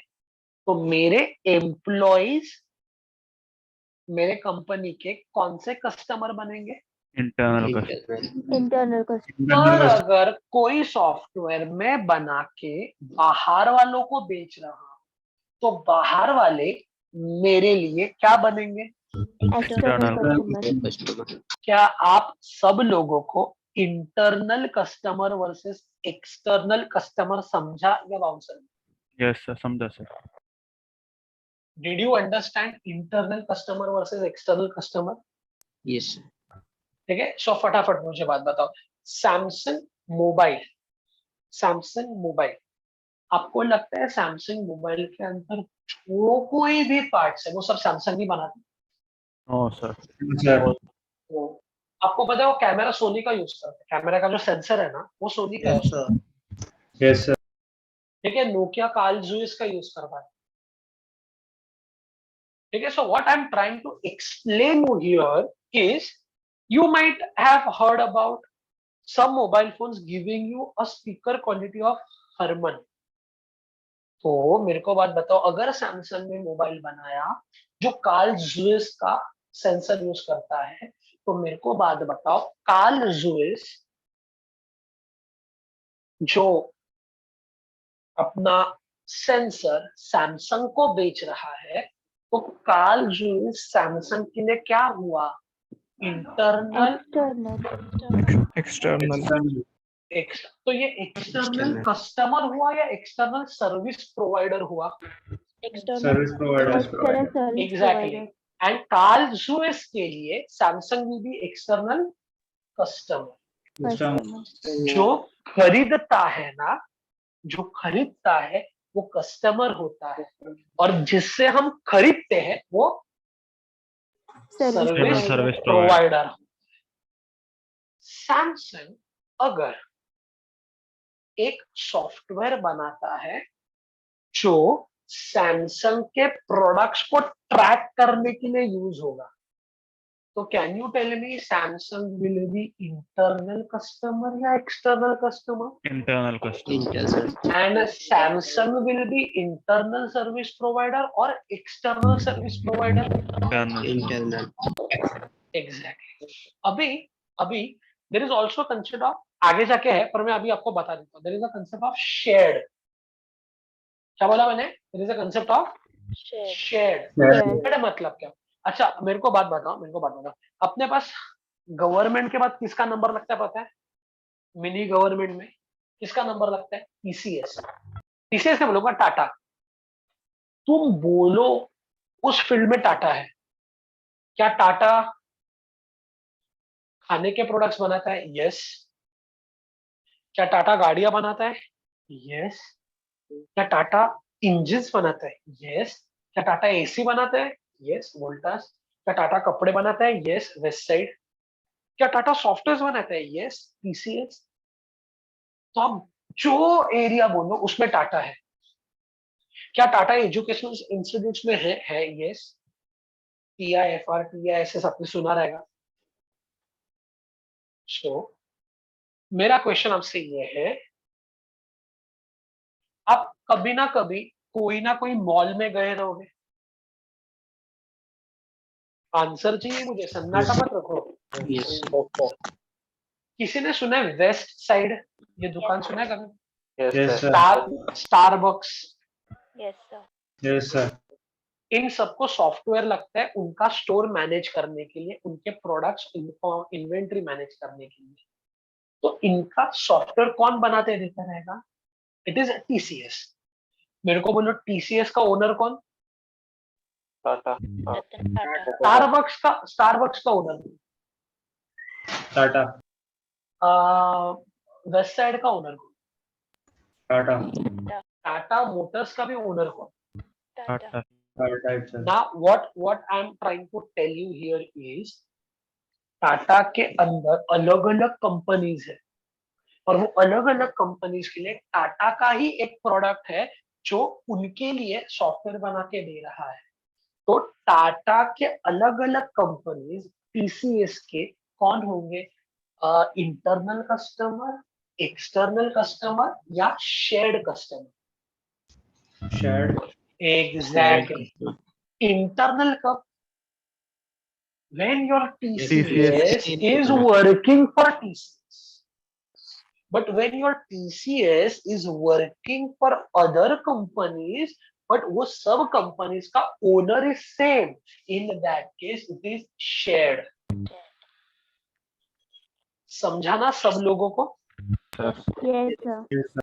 तो मेरे एम्प्लॉयज मेरे कंपनी के कौन से कस्टमर बनेंगे? Internal customer. Internal customer. और अगर कोई सॉफ्टवेयर मैं बना के बाहर वालों को बेच रहा हूं, तो बाहर वाले मेरे लिए क्या बनेंगे? External External. customer. क्या आप सब लोगों को internal customer versus external customer समझा या बाउंसर? Yes, sir. समझा sir. Did you understand internal customer versus external customer? Yes. ठीक है। सो फटाफट मुझे बात बताओ, सैमसंग मोबाइल, आपको लगता है सैमसंग मोबाइल के अंदर जो कोई भी पार्ट्स है वो सब सैमसंग ही बनाती No, sir. Sir. है? वो आपको पता है वो कैमरा सोनी का यूज करता है, कैमरा का जो सेंसर है ना वो सोनी का है, Yes, sir. Yes, sir. ठीक है। नोकिया कार्ल जूइस का यूज करता है, ठीक है। So what I am trying to explain here is, you might have heard about some mobile phones giving you a speaker quality of Harman. तो मेरे को बात बताओ, अगर सैमसंग ने मोबाइल बनाया जो कार्ल जूइस का सेंसर यूज करता है, तो मेरे को बात बताओ, कार्ल जूइस जो अपना सेंसर सैमसंग को बेच रहा है, तो कार्ल जूइस सैमसंग के लिए क्या हुआ? इंटरनल एक्सटर्नल तो ये एक्सटर्नल External. कस्टमर हुआ या एक्सटर्नल सर्विस प्रोवाइडर हुआ? External. Service providers external provider. Service exactly. And Carl Zeiss के लिए Samsung will be external customer. Customer जो खरीदता है ना, जो खरीदता है वो कस्टमर होता है, और जिससे हम खरीदते हैं वो सर्विस सर्विस प्रोवाइडर. सैमसंग अगर एक सॉफ्टवेयर बनाता है जो सैमसंग के प्रोडक्ट्स को ट्रैक करने के लिए यूज होगा, तो can you tell me Samsung will be internal customer या external customer? Internal customer. Internal. And Samsung will be internal service provider और external service provider? Internal. Exactly. अभी there is also concept of, आगे जाके है पर मैं अभी आपको बता देता हूँ. There is a concept of shared. क्या बोला मैंने? There is a concept of Shared. Shared मतलब क्या? अच्छा मेरे को बात बताओ. अपने पास गवर्नमेंट के बाद किसका नंबर लगता है पता है? मिनी गवर्नमेंट में किसका नंबर लगता है? टीसीएस. टीसीएस का बोलूंगा टाटा. तुम बोलो उस फील्ड में टाटा है. क्या टाटा खाने के प्रोडक्ट्स बनाता है? यस. क्या टाटा गाड़ियां बनाता है? यस. क्या टाटा इंजन्स बनाता है? यस. क्या टाटा एसी बनाता है? यस. वोल्टास. क्या टाटा कपड़े बनाता है? यस. West side. क्या टाटा सॉफ्टवेयर बनाता है? यस. टीसीएस. तो आप जो एरिया बोलो उसमें टाटा है. क्या टाटा एजुकेशनल इंस्टीट्यूट्स में है? यस. टीआईएफआर टीआईएसएस आपने सुना रहेगा. सो मेरा क्वेश्चन आपसे ये है, आप कभी ना कोई मॉल में गए रहोगे. आंसर चाहिए मुझे, सन्नाटा मत रखो. Yes. किसी ने सुना है वेस्ट साइड? ये दुकान सुना है कभी? Yes, Yes, sir. sir. Starbucks. Yes, sir. Yes, sir. इन सबको सॉफ्टवेयर लगता है उनका स्टोर मैनेज करने के लिए, उनके प्रोडक्ट्स इन्वेंट्री मैनेज करने के लिए. तो इनका सॉफ्टवेयर कौन बनाते देता रहेगा? It is TCS. मेरे को बोलो टीसीएस का ओनर कौन? Tata. Ratan Tata. स्टारबक्स का ओनर Tata. वेस्ट साइड का ओनर कौन? Tata. टाटा मोटर्स का भी ओनर कौन? Tata. टाटा. Tata itself. ना what I am trying to tell you here is Tata के अंदर अलग अलग कंपनीज है, और वो अलग अलग कंपनीज के लिए टाटा का ही एक प्रोडक्ट है जो उनके लिए सॉफ्टवेयर बना के दे रहा है. तो टाटा के अलग अलग कंपनीज टीसीएस के कौन होंगे? इंटरनल कस्टमर, एक्सटर्नल कस्टमर या shared customer? Shared. Exactly. Internal कब? when your TCS is working for TCS. But when your TCS is working for other companies, but वो सब companies का owner is same, in that case it is shared. समझाना सब लोगों को? Yes sir.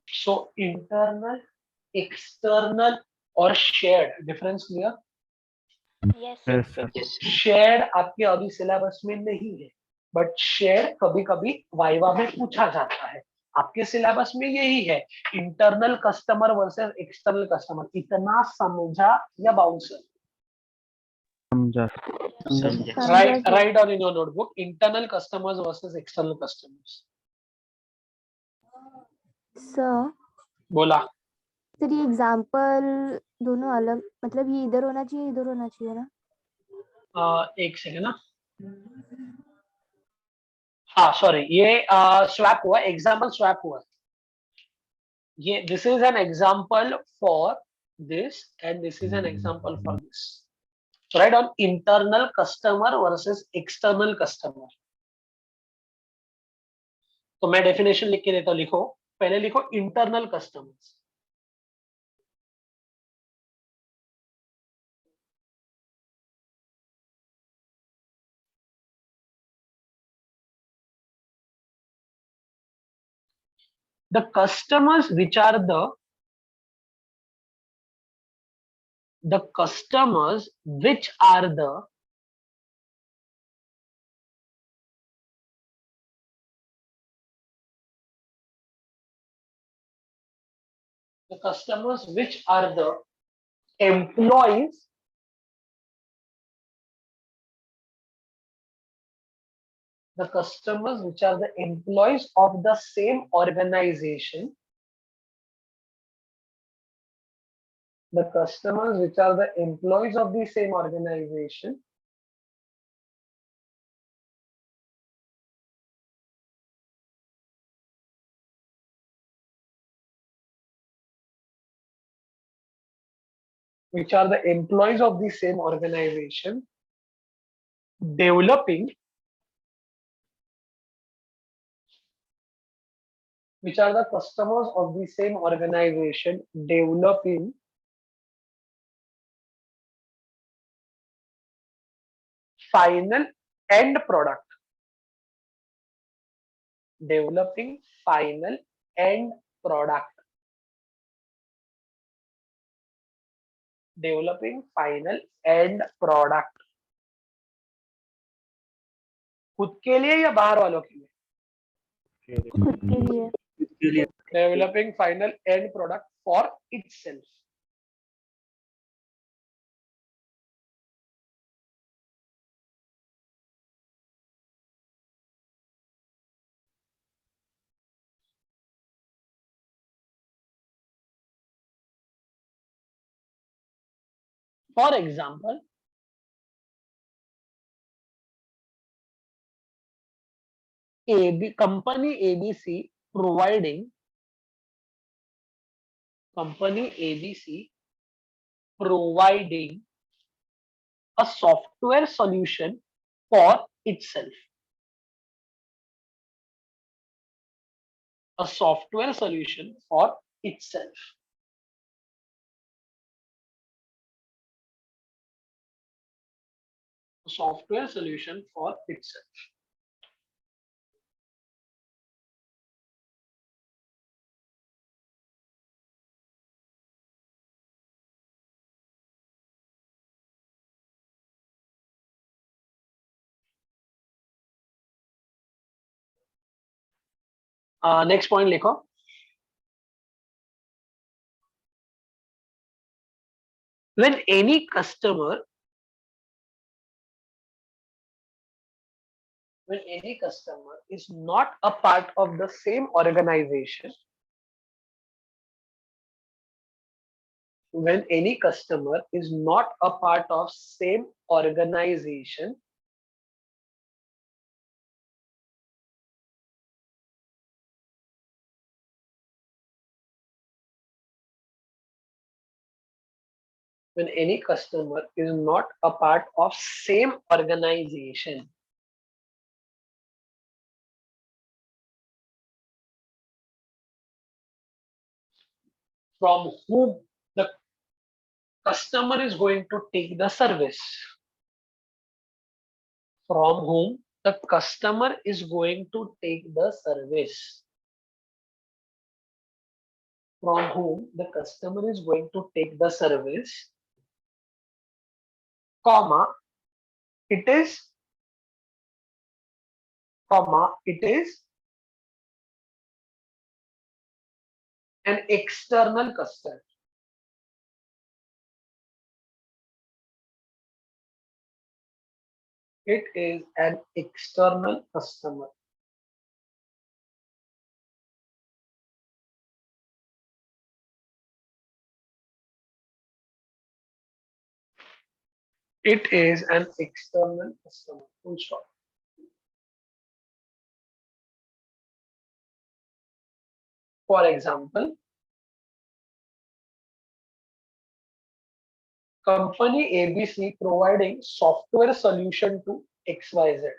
So internal, external और shared difference clear? Yes, sir. Yes, sir. Yes. Share आपके अभी सिलेबस में नहीं है, बट शेयर कभी कभी वाइवा में पूछा जाता है. आपके सिलेबस में यही है, internal customer versus external customer. इतना समझा या बाउंसर? समझा. Write down in your notebook, internal customers versus external customers. Sir बोला. सर ये एग्जांपल दोनों अलग, मतलब ये इधर होना चाहिए, इधर होना चाहिए ना? एक सेकेंड ना. हाँ सॉरी, ये स्वैप हुआ, एग्जाम्पल स्वैप हुआ. ये this is an example for this and this is an example for this. Right on internal customer versus external customer. तो मैं डेफिनेशन लिख के देता हूं, लिखो. पहले लिखो internal customers. the customers which are the customers which are the customers which are the employees the customers which are the employees of the same organization, the customers which are the employees of the same organization which are the employees of the same organization developing which are the customers of the same organization developing final end product, developing final end product, developing final end product, खुद के लिए या बाहर वालों के लिए? खुद के लिए। Developing final end product for itself. For example, company ABC providing a software solution for itself. A software solution for itself. A software solution for itself. Next point लिखो. When any customer is not a part of the same organization, when any customer is not a part of same organization, when any customer is not a part of same organization, from whom the customer is going to take the service, from whom the customer is going to take the service, from whom the customer is going to take the service, comma, it is an external customer. It is an external customer. It is an external customer. Full stop. For example, company ABC providing software solution to XYZ.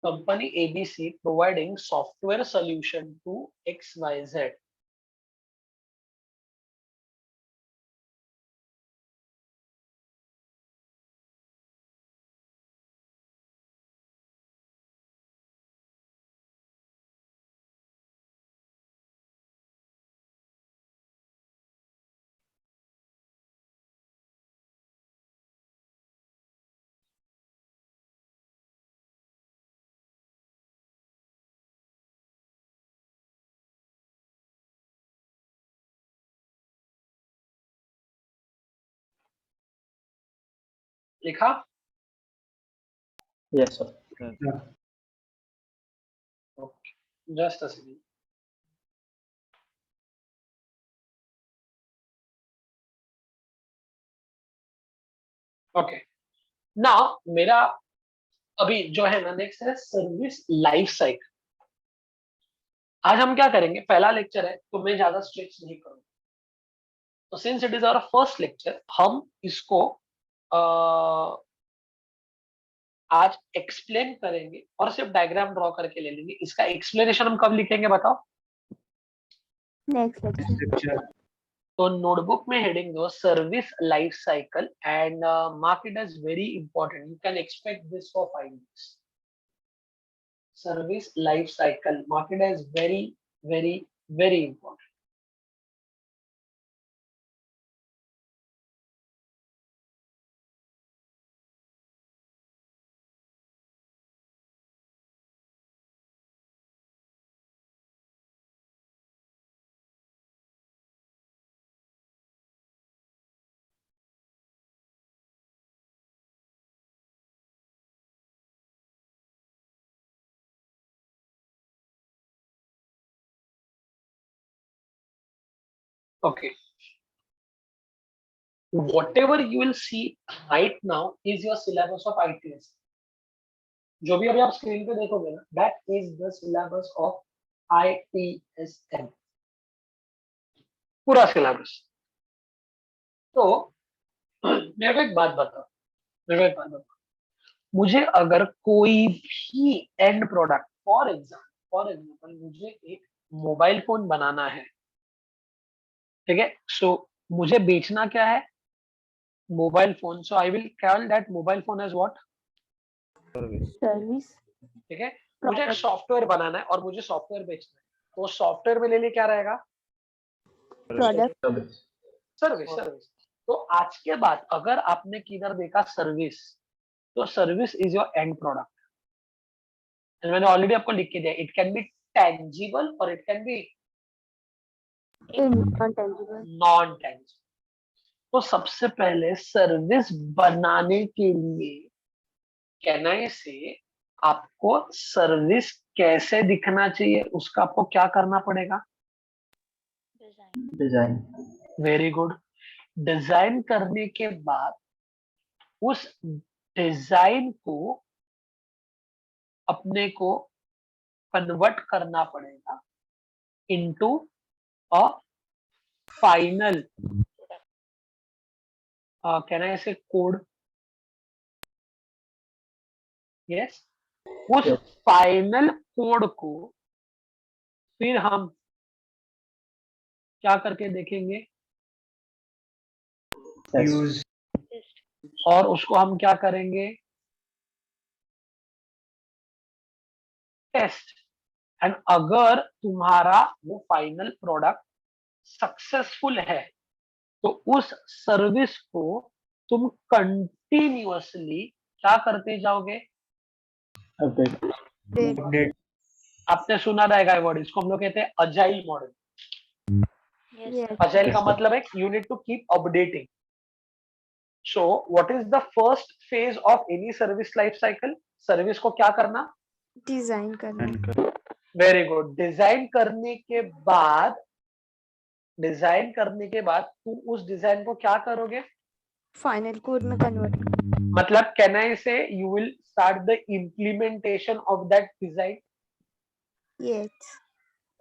Company ABC providing software solution to XYZ. लिखा? Yes, sir. Just a second. Okay, now मेरा अभी जो है ना next है service life cycle. आज हम क्या करेंगे, पहला लेक्चर है तो मैं ज्यादा स्ट्रेच नहीं करूंगा. तो since it is our first lecture, हम इसको आज एक्सप्लेन करेंगे और सिर्फ डायग्राम ड्रॉ करके ले लेंगे. इसका एक्सप्लेनेशन हम कब लिखेंगे बताओ? Next lecture. तो नोटबुक में हेडिंग दो service life cycle and mark it as very important. You can expect this for 5 minutes. Service life cycle, mark it as very very very important. Okay. Whatever you will see right now is your syllabus of ITS. जो भी अभी आप screen पे देखोगे ना, that is the syllabus of ITSM. पूरा syllabus. तो मेरे को एक बात बताओ, मुझे अगर कोई भी एंड प्रोडक्ट, फॉर एग्जाम्पल मुझे एक मोबाइल फोन बनाना है, ठीक है? सो मुझे बेचना क्या है? Mobile phone. So I will call that mobile phone as what? Service. ठीक है. मुझे एक सॉफ्टवेयर बनाना है और मुझे सॉफ्टवेयर बेचना है, तो सॉफ्टवेयर में ले लिए क्या रहेगा? प्रोडक्ट. सर्विस. तो आज के बाद अगर आपने किधर देखा सर्विस, तो service is your and product. मैंने ऑलरेडी आपको लिख के दिया, इट कैन बी टेंजिबल और it can be non tangible. Non tangible. तो सबसे पहले सर्विस बनाने के लिए कैन आई से आपको सर्विस कैसे दिखना चाहिए, उसका आपको क्या करना पड़ेगा? Design. Design. Very good. Design करने के बाद उस डिजाइन को अपने को कन्वर्ट करना पड़ेगा into a final, can I से कोड? यस. उस Yes. फाइनल कोड को फिर हम क्या करके देखेंगे? Yes. Use. और उसको हम क्या करेंगे? टेस्ट. एंड अगर तुम्हारा वो फाइनल प्रोडक्ट सक्सेसफुल है, तो उस सर्विस को तुम कंटिन्यूअसली क्या करते जाओगे? Update. Update. आपने सुना रहेगा ये वर्ड, इसको हम लोग कहते हैं agile model. Yes, Yes. sir. Agile का Yes, sir. मतलब है you need to keep updating. So what is the first phase of any service life cycle? Service को क्या करना? डिजाइन करना. Very good. डिजाइन करने के बाद तुम उस डिजाइन को क्या करोगे? फाइनल कोड में कन्वर्ट. मतलब कैन आई से you will start the implementation of that design. Yes.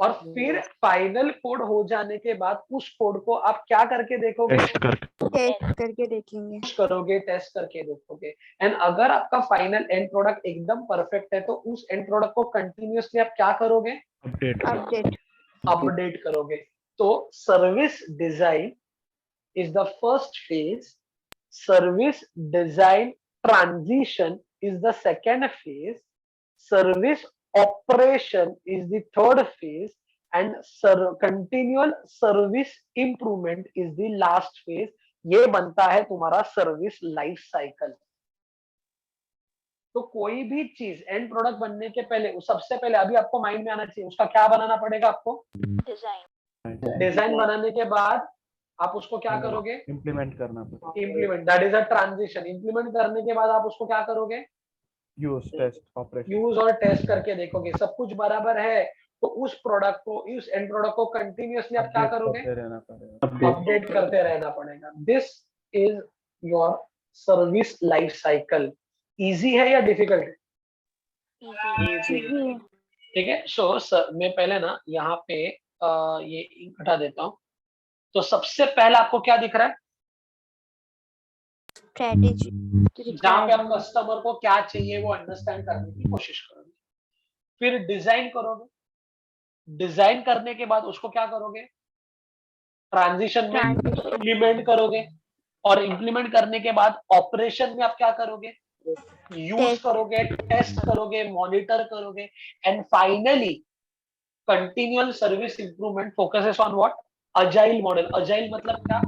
और फिर फाइनल कोड हो जाने के बाद उस कोड को आप क्या करके देखोगे? टेस्ट करके टेस्ट करके देखेंगे. टेस्ट करके देखोगे. एंड अगर आपका फाइनल एंड प्रोडक्ट एकदम परफेक्ट है, तो उस एंड प्रोडक्ट को कंटिन्यूअसली आप क्या करोगे? अपडेट. अपडेट करोगे. तो service design is the first phase, service design transition is the second phase, service operation is the third phase, and continual service improvement is the last phase. ये बनता है तुम्हारा सर्विस लाइफ साइकिल. तो कोई भी चीज एंड प्रोडक्ट बनने के पहले, सबसे पहले अभी आपको माइंड में आना चाहिए उसका क्या बनाना पड़ेगा आपको? Design. डिजाइन बनाने के बाद आप उसको क्या करोगे? इम्प्लीमेंट करना पड़ेगा. Implement, that is a transition. Implement करने के बाद आप उसको क्या करोगे? Use test operation. यूज और टेस्ट करके देखोगे, सब कुछ बराबर है तो उस प्रोडक्ट को, उस एंड प्रोडक्ट को कंटिन्यूअसली आप क्या करोगे? रहना पड़ेगा. अपडेट करते रहना पड़ेगा। This is your service life cycle. Easy है या डिफिकल्ट है? Easy. easy. ठीक है। सो मैं पहले ना यहाँ पे ये ink हटा देता हूँ। तो सबसे पहले आपको क्या दिख रहा है? Strategy. जहाँ पे आप कस्टमर को क्या चाहिए वो अंडरस्टैंड करने की कोशिश करोगे। फिर डिजाइन करोगे, डिजाइन करने के बाद उसको क्या करोगे? ट्रांजिशन में इम्प्लीमेंट करोगे, और इम्प्लीमेंट करने के बाद ऑपरेशन में आप क्या करोगे? Use Test. करोगे, टेस्ट करोगे, मॉनिटर करोगे, and finally continual service improvement focuses on what? Agile model. Agile मतलब क्या?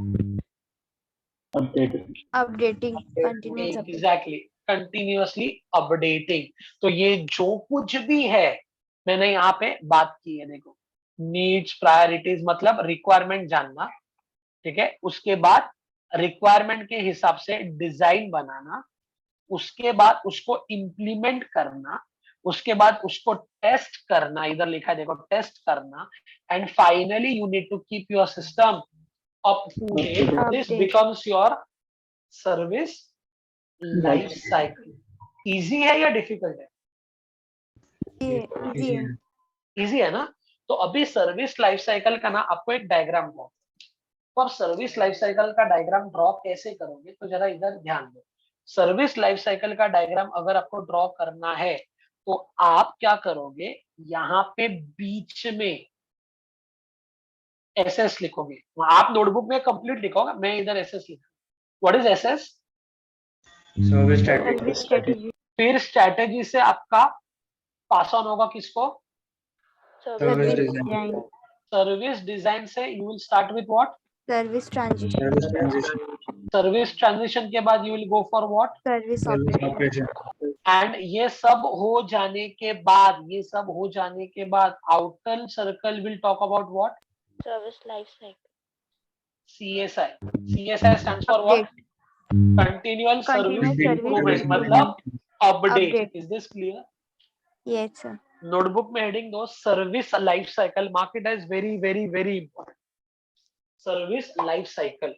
Updated. Updating. Continuous updating. Exactly, continuously updating. तो ये जो कुछ भी है मैंने यहाँ पे बात की है, देखो, नीड्स, प्रायोरिटीज मतलब रिक्वायरमेंट जानना, ठीक है, उसके बाद रिक्वायरमेंट के हिसाब से डिजाइन बनाना, उसके बाद उसको इम्प्लीमेंट करना, उसके बाद उसको टेस्ट करना, इधर लिखा है देखो, टेस्ट करना, and finally you need to keep your system up to date. This Update. Becomes your service life cycle. Easy है या डिफिकल्ट है? Easy. इजी है ना? तो अभी सर्विस लाइफ साइकिल का ना आपको एक डायग्राम ड्रॉ, और सर्विस लाइफ साइकिल का डायग्राम ड्रॉ कैसे करोगे तो जरा इधर ध्यान दो। सर्विस लाइफ साइकिल का डायग्राम अगर आपको ड्रॉ करना है तो आप क्या करोगे? यहाँ पे बीच में एसएस लिखोगे। आप नोटबुक में कंप्लीट लिखोगे, मैं इधर एसएस लिखा। What is SS? Service Service strategy. फिर स्ट्रेटेजी से आपका पास ऑन होगा किसको? Service Service design. design. Service design से you will start with what? Service transition. Service transition. Service transition के बाद you will go for what? Service Service operation. operation. And ये सब हो जाने के बाद, ये सब हो जाने के बाद outer circle will talk about what? Service life cycle. CSI. CSI stands for what? Update. Continual service Continuous service improvement, improvement. मतलब update. Update. Is this clear? Yes, sir. Notebook में हेडिंग दो, service life cycle. Mark it as very very very important. Service life cycle.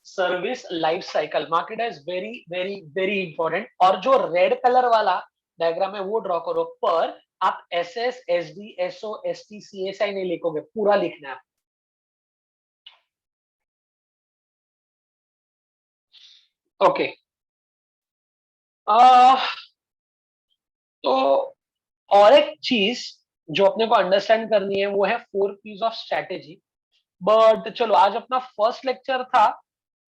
Service life cycle, mark it as very very very important. और जो red colour वाला diagram है वो draw करो, पर आप SS, SD, SO, ST, CSI नहीं लिखोगे, पूरा लिखना है। ओके। तो और एक चीज जो अपने को अंडरस्टैंड करनी है वो है 4 P's ऑफ स्ट्रेटेजी। बट चलो, आज अपना फर्स्ट लेक्चर था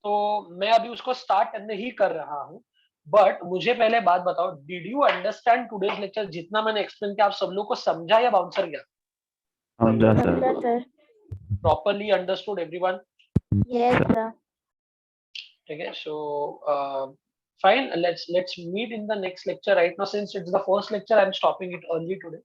तो मैं अभी उसको स्टार्ट नहीं कर रहा हूँ। बट मुझे पहले बात बताओ, did you understand today's lecture? जितना मैंने एक्सप्लेन किया आप सब लोग को समझा या बाउंसर गया? समझा sir. Yes, sir. Properly understood everyone? Yes, sir. ठीक है। सो fine, let's meet in the next lecture. Right now, since it's the first lecture, I'm stopping it early today.